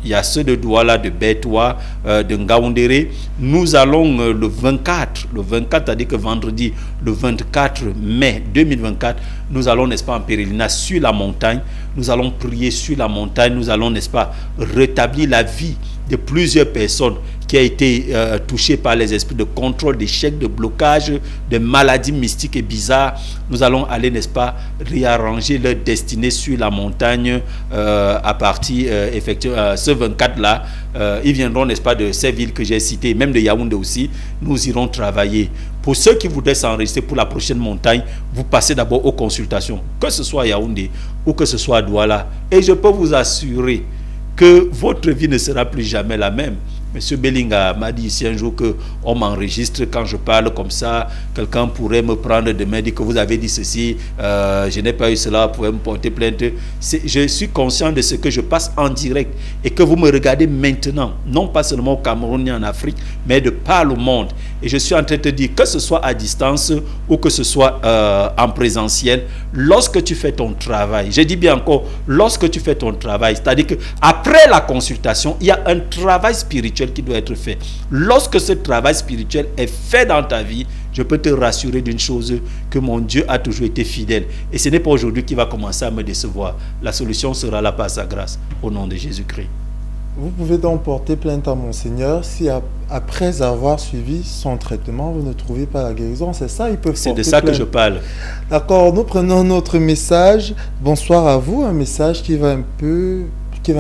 il y a ceux de Douala, de Betoua, de Ngaoundéré. Nous allons le 24, c'est-à-dire que vendredi, le 24 mai 2024, nous allons, n'est-ce pas, en pèlerinage sur la montagne. Nous allons prier sur la montagne. Nous allons, n'est-ce pas, rétablir la vie de plusieurs personnes qui a été touchées par les esprits de contrôle, d'échecs, de blocage, de maladies mystiques et bizarres. Nous allons aller, n'est-ce pas, réarranger leur destinée sur la montagne à partir, effectivement, ce 24-là. Ils viendront, n'est-ce pas, de ces villes que j'ai citées, même de Yaoundé aussi. Nous irons travailler. Pour ceux qui voudraient s'enregistrer pour la prochaine montagne, vous passez d'abord aux consultations, que ce soit à Yaoundé ou que ce soit à Douala. Et je peux vous assurer que votre vie ne sera plus jamais la même. Monsieur Bellinga m'a dit ici un jour qu'on m'enregistre quand je parle comme ça. Quelqu'un pourrait me prendre demain, dire que vous avez dit ceci, je n'ai pas eu cela, vous pouvez me porter plainte. Je suis conscient de ce que je passe en direct et que vous me regardez maintenant, non pas seulement au Cameroun ni en Afrique, mais de par le monde. Et je suis en train de te dire, que ce soit à distance ou que ce soit en présentiel, lorsque tu fais ton travail, je dis bien encore, lorsque tu fais ton travail, c'est-à-dire qu'après la consultation, il y a un travail spirituel qui doit être fait. Lorsque ce travail spirituel est fait dans ta vie, je peux te rassurer d'une chose, que mon Dieu a toujours été fidèle. Et ce n'est pas aujourd'hui qu'il va commencer à me décevoir. La solution sera là par sa grâce, au nom de Jésus-Christ. Vous pouvez donc porter plainte à Monseigneur si après avoir suivi son traitement, vous ne trouvez pas la guérison. C'est ça, ils peuvent porter plainte. C'est de ça que je parle. D'accord, nous prenons notre message. Bonsoir à vous, un message qui va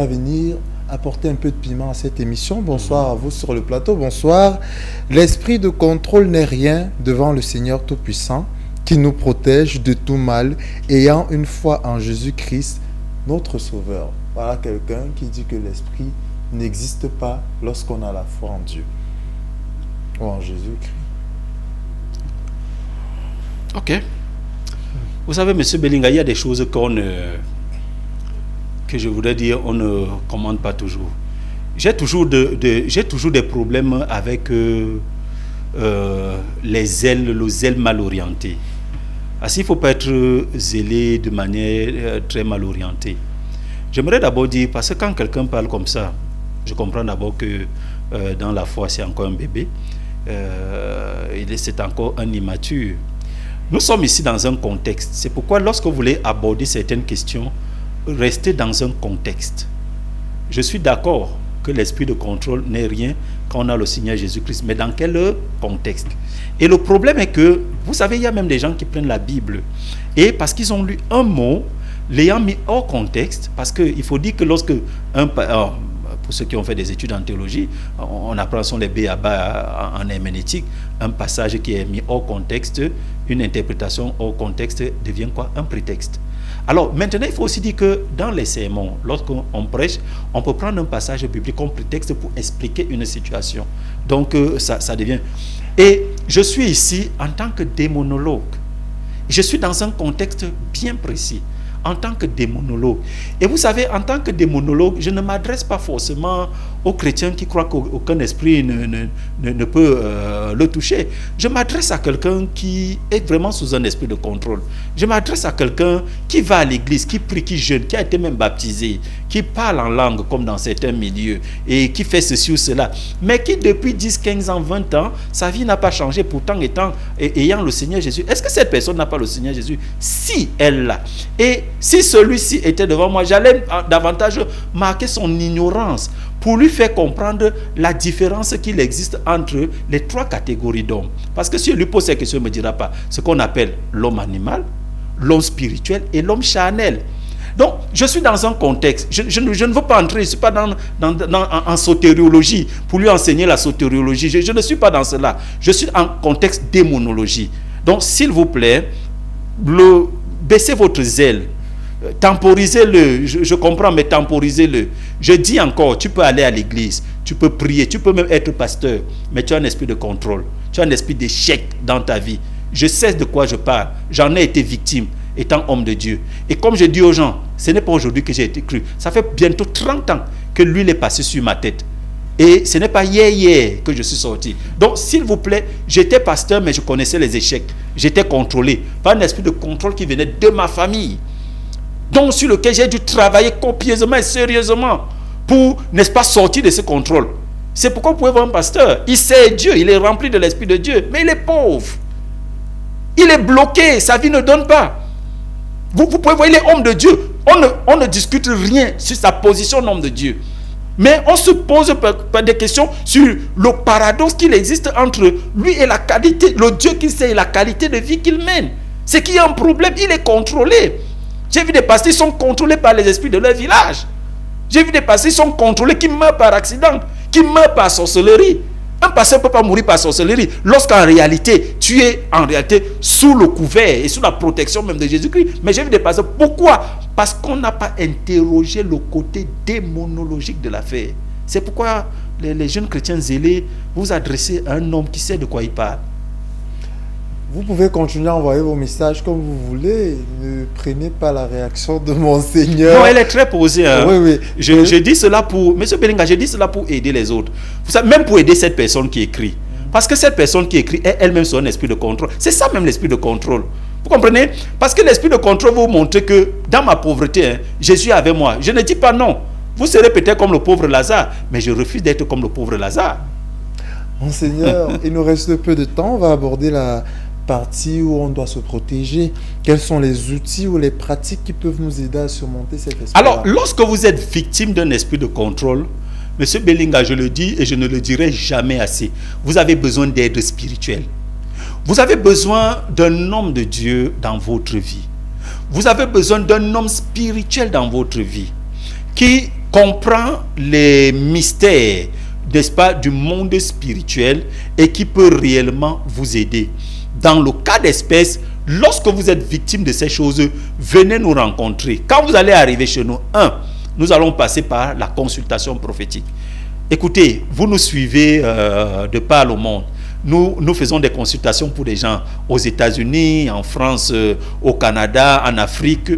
venir apporter un peu de piment à cette émission. Bonsoir à vous sur le plateau. Bonsoir. L'esprit de contrôle n'est rien devant le Seigneur Tout-Puissant qui nous protège de tout mal, ayant une foi en Jésus-Christ, notre Sauveur. Voilà quelqu'un qui dit que l'esprit n'existe pas lorsqu'on a la foi en Dieu ou en Jésus-Christ. Ok. Vous savez, M. Bellinga, il y a des choses que je voudrais dire, on ne commande pas toujours. J'ai toujours des problèmes avec le zèle mal orienté. Ainsi, il ne faut pas être zélé de manière très mal orientée. J'aimerais d'abord dire, parce que quand quelqu'un parle comme ça, je comprends d'abord que dans la foi, c'est encore un bébé, c'est encore un immature. Nous sommes ici dans un contexte. C'est pourquoi lorsque vous voulez aborder certaines questions, restez dans un contexte. Je suis d'accord que l'esprit de contrôle n'est rien quand on a le Seigneur Jésus-Christ, mais dans quel contexte? Et le problème est que, vous savez, il y a même des gens qui prennent la Bible, et parce qu'ils ont lu un mot, l'ayant mis hors contexte, parce qu'il faut dire que lorsque pour ceux qui ont fait des études en théologie, on apprend sur les b.a.-ba en herméneutique, un passage qui est mis hors contexte, une interprétation hors contexte devient quoi? Un prétexte. Alors maintenant, il faut aussi dire que dans les sermons, lorsqu'on prêche, on peut prendre un passage biblique comme prétexte pour expliquer une situation. Donc ça devient... Et je suis ici en tant que démonologue. Je suis dans un contexte bien précis, en tant que démonologue. Et vous savez, en tant que démonologue, je ne m'adresse pas forcément aux chrétiens qui croient qu'aucun esprit ne peut le toucher. Je m'adresse à quelqu'un qui est vraiment sous un esprit de contrôle. Je m'adresse à quelqu'un qui va à l'église, qui prie, qui jeûne, qui a été même baptisé, qui parle en langue comme dans certains milieux et qui fait ceci ou cela, mais qui depuis 10, 15 ans, 20 ans, sa vie n'a pas changé, pourtant ayant le Seigneur Jésus. Est-ce que cette personne n'a pas le Seigneur Jésus? Si elle l'a. Et si celui-ci était devant moi, j'allais davantage marquer son ignorance pour lui faire comprendre la différence qu'il existe entre les trois catégories d'hommes. Parce que si je lui pose ces questions, il ne me dira pas ce qu'on appelle l'homme animal, l'homme spirituel et l'homme charnel. Donc, je suis dans un contexte. Je ne veux pas entrer, je ne suis pas en sotériologie pour lui enseigner la sotériologie. Je ne suis pas dans cela. Je suis en contexte démonologie. Donc, s'il vous plaît, baissez votre zèle. Temporisez-le, je comprends, mais temporisez-le. Je dis encore, tu peux aller à l'église, tu peux prier, tu peux même être pasteur, mais tu as un esprit de contrôle, tu as un esprit d'échec dans ta vie. Je sais de quoi je parle, j'en ai été victime, étant homme de Dieu. Et comme je dis aux gens, ce n'est pas aujourd'hui que j'ai été cru, ça fait bientôt 30 ans que l'huile est passée sur ma tête. Et ce n'est pas hier que je suis sorti. Donc, s'il vous plaît, j'étais pasteur, mais je connaissais les échecs. J'étais contrôlé par un esprit de contrôle qui venait de ma famille. Donc sur lequel j'ai dû travailler copieusement et sérieusement pour, n'est-ce pas, sortir de ce contrôle. C'est pourquoi vous pouvez voir un pasteur, il sait Dieu, il est rempli de l'Esprit de Dieu, mais il est pauvre. Il est bloqué, sa vie ne donne pas. Vous pouvez voir, il est homme de Dieu. On ne discute rien sur sa position d'homme de Dieu. Mais on se pose des questions sur le paradoxe qu'il existe entre lui et la qualité, le Dieu qu'il sait et la qualité de vie qu'il mène. C'est qu'il y a un problème, il est contrôlé. J'ai vu des pasteurs qui sont contrôlés par les esprits de leur village. J'ai vu des pasteurs qui sont contrôlés, qui meurent par accident, qui meurent par sorcellerie. Un pasteur ne peut pas mourir par sorcellerie lorsqu'en réalité, tu es en réalité sous le couvert et sous la protection même de Jésus-Christ. Mais j'ai vu des pasteurs. Pourquoi? Parce qu'on n'a pas interrogé le côté démonologique de l'affaire. C'est pourquoi les jeunes chrétiens zélés, vous vous adressez à un homme qui sait de quoi il parle. Vous pouvez continuer à envoyer vos messages comme vous voulez. Ne prenez pas la réaction de Monseigneur. Non, elle est très posée. Hein. Oui, oui. Je dis cela pour... Monsieur Belinga, je dis cela pour aider les autres. Vous savez, même pour aider cette personne qui écrit. Parce que cette personne qui écrit est elle-même sur un esprit de contrôle. C'est ça même l'esprit de contrôle. Vous comprenez? Parce que l'esprit de contrôle vous montre que dans ma pauvreté, hein, Jésus est avec moi. Je ne dis pas non. Vous serez peut-être comme le pauvre Lazare, mais je refuse d'être comme le pauvre Lazare. Monseigneur, il nous reste peu de temps. On va aborder la partie où on doit se protéger. Quels sont les outils ou les pratiques qui peuvent nous aider à surmonter cet esprit? Alors, lorsque vous êtes victime d'un esprit de contrôle, Monsieur Belinga, je le dis et je ne le dirai jamais assez, vous avez besoin d'aide spirituelle. Vous avez besoin d'un homme de Dieu dans votre vie. Vous avez besoin d'un homme spirituel dans votre vie qui comprend les mystères, n'est-ce pas, du monde spirituel et qui peut réellement vous aider. Dans le cas d'espèce, lorsque vous êtes victime de ces choses, venez nous rencontrer. Quand vous allez arriver chez nous, nous allons passer par la consultation prophétique. Écoutez, vous nous suivez de par le monde. Nous faisons des consultations pour des gens aux États-Unis, en France, au Canada, en Afrique.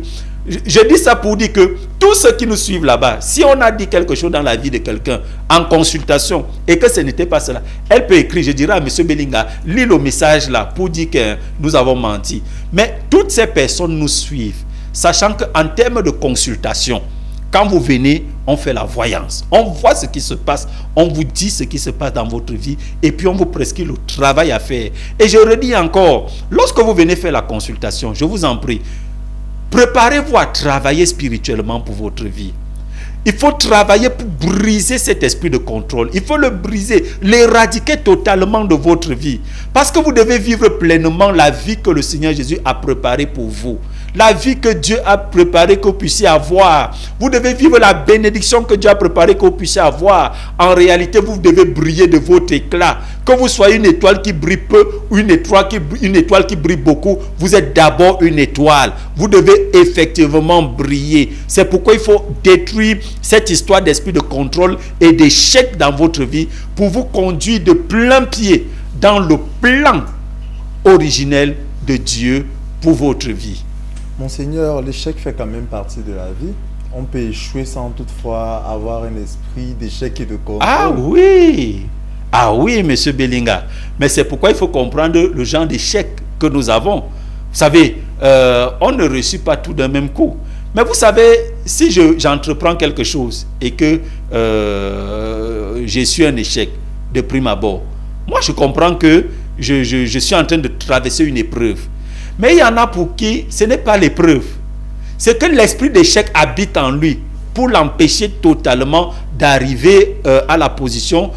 Je dis ça pour dire que tous ceux qui nous suivent là-bas, si on a dit quelque chose dans la vie de quelqu'un en consultation et que ce n'était pas cela, elle peut écrire, je dirais à M. Belinga, lis le message là pour dire que nous avons menti. Mais toutes ces personnes nous suivent, sachant qu'en termes de consultation, quand vous venez, on fait la voyance. On voit ce qui se passe, on vous dit ce qui se passe dans votre vie et puis on vous prescrit le travail à faire. Et je redis encore, lorsque vous venez faire la consultation, je vous en prie, préparez-vous à travailler spirituellement pour votre vie. Il faut travailler pour briser cet esprit de contrôle. Il faut le briser, l'éradiquer totalement de votre vie. Parce que vous devez vivre pleinement la vie que le Seigneur Jésus a préparée pour vous. La vie que Dieu a préparée que vous puissiez avoir. Vous devez vivre la bénédiction que Dieu a préparée que vous puissiez avoir. En réalité, vous devez briller de votre éclat. Que vous soyez une étoile qui brille peu ou une étoile qui brille beaucoup, vous êtes d'abord une étoile. Vous devez effectivement briller. C'est pourquoi il faut détruire cette histoire d'esprit de contrôle et d'échec dans votre vie pour vous conduire de plein pied dans le plan originel de Dieu pour votre vie. Monseigneur, l'échec fait quand même partie de la vie. On peut échouer sans toutefois avoir un esprit d'échec et de contrôle. Ah oui, monsieur Belinga. Mais c'est pourquoi il faut comprendre le genre d'échec que nous avons. Vous savez, on ne réussit pas tout d'un même coup. Mais vous savez, si j'entreprends quelque chose et que j'ai su un échec de prime abord, moi je comprends que je suis en train de traverser une épreuve. Mais il y en a pour qui ce n'est pas l'épreuve. C'est que l'esprit d'échec habite en lui pour l'empêcher totalement d'arriver à la position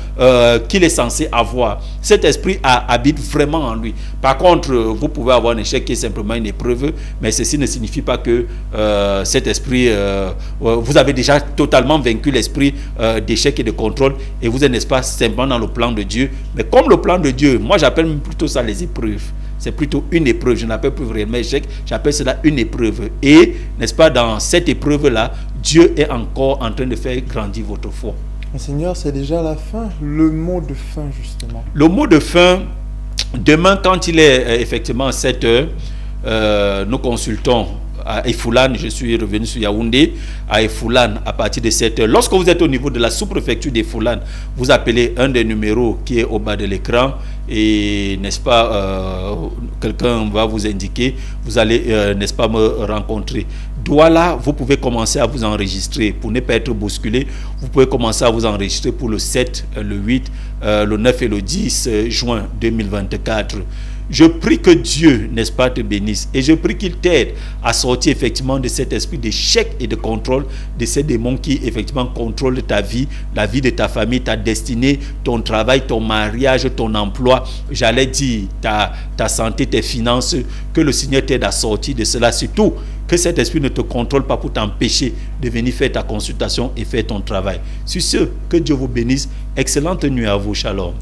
qu'il est censé avoir. Cet esprit habite vraiment en lui. Par contre, vous pouvez avoir un échec qui est simplement une épreuve, mais ceci ne signifie pas que cet esprit, vous avez déjà totalement vaincu l'esprit d'échec et de contrôle et vous êtes, n'est-ce pas, simplement dans le plan de Dieu. Mais comme le plan de Dieu, moi j'appelle plutôt ça les épreuves. C'est plutôt une épreuve. Je n'appelle plus vraiment échec, j'appelle cela une épreuve. Et, n'est-ce pas, dans cette épreuve-là, Dieu est encore en train de faire grandir votre foi. Seigneur, c'est déjà la fin. Le mot de fin, justement. Le mot de fin, demain, quand il est effectivement 7 heures, nous consultons à Efoulan. Je suis revenu sur Yaoundé, à Efoulan, à partir de 7 heures. Lorsque vous êtes au niveau de la sous-préfecture d'Efoulan, vous appelez un des numéros qui est au bas de l'écran et, n'est-ce pas, quelqu'un va vous indiquer, vous allez, n'est-ce pas, me rencontrer. Douala, vous pouvez commencer à vous enregistrer pour ne pas être bousculé. Vous pouvez commencer à vous enregistrer pour le 7, le 8, le 9 et le 10 juin 2024. Je prie que Dieu, n'est-ce pas, te bénisse et je prie qu'il t'aide à sortir effectivement de cet esprit d'échec et de contrôle, de ces démons qui effectivement contrôlent ta vie, la vie de ta famille, ta destinée, ton travail, ton mariage, ton emploi, j'allais dire ta santé, tes finances, que le Seigneur t'aide à sortir de cela, surtout que cet esprit ne te contrôle pas pour t'empêcher de venir faire ta consultation et faire ton travail. Sur ce, que Dieu vous bénisse. Excellente nuit à vous. Shalom.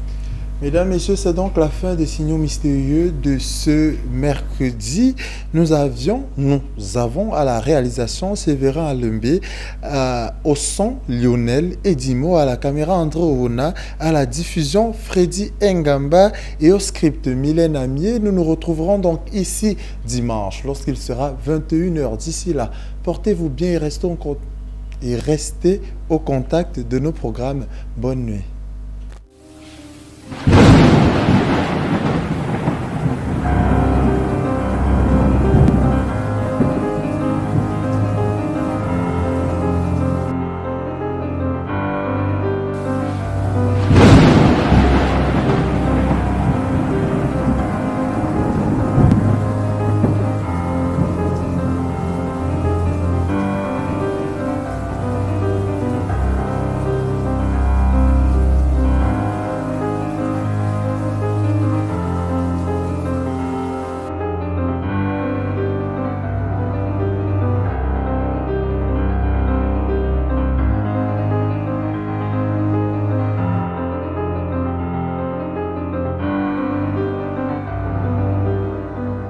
Mesdames, Messieurs, c'est donc la fin des signaux mystérieux de ce mercredi. Nous avons à la réalisation Séverin Alembe, au son Lionel Edimo, à la caméra André Ouna, à la diffusion Freddy Ngamba et au script Mylène Amier. Nous nous retrouverons donc ici dimanche lorsqu'il sera 21h. D'ici là, portez-vous bien et restez au contact de nos programmes. Bonne nuit.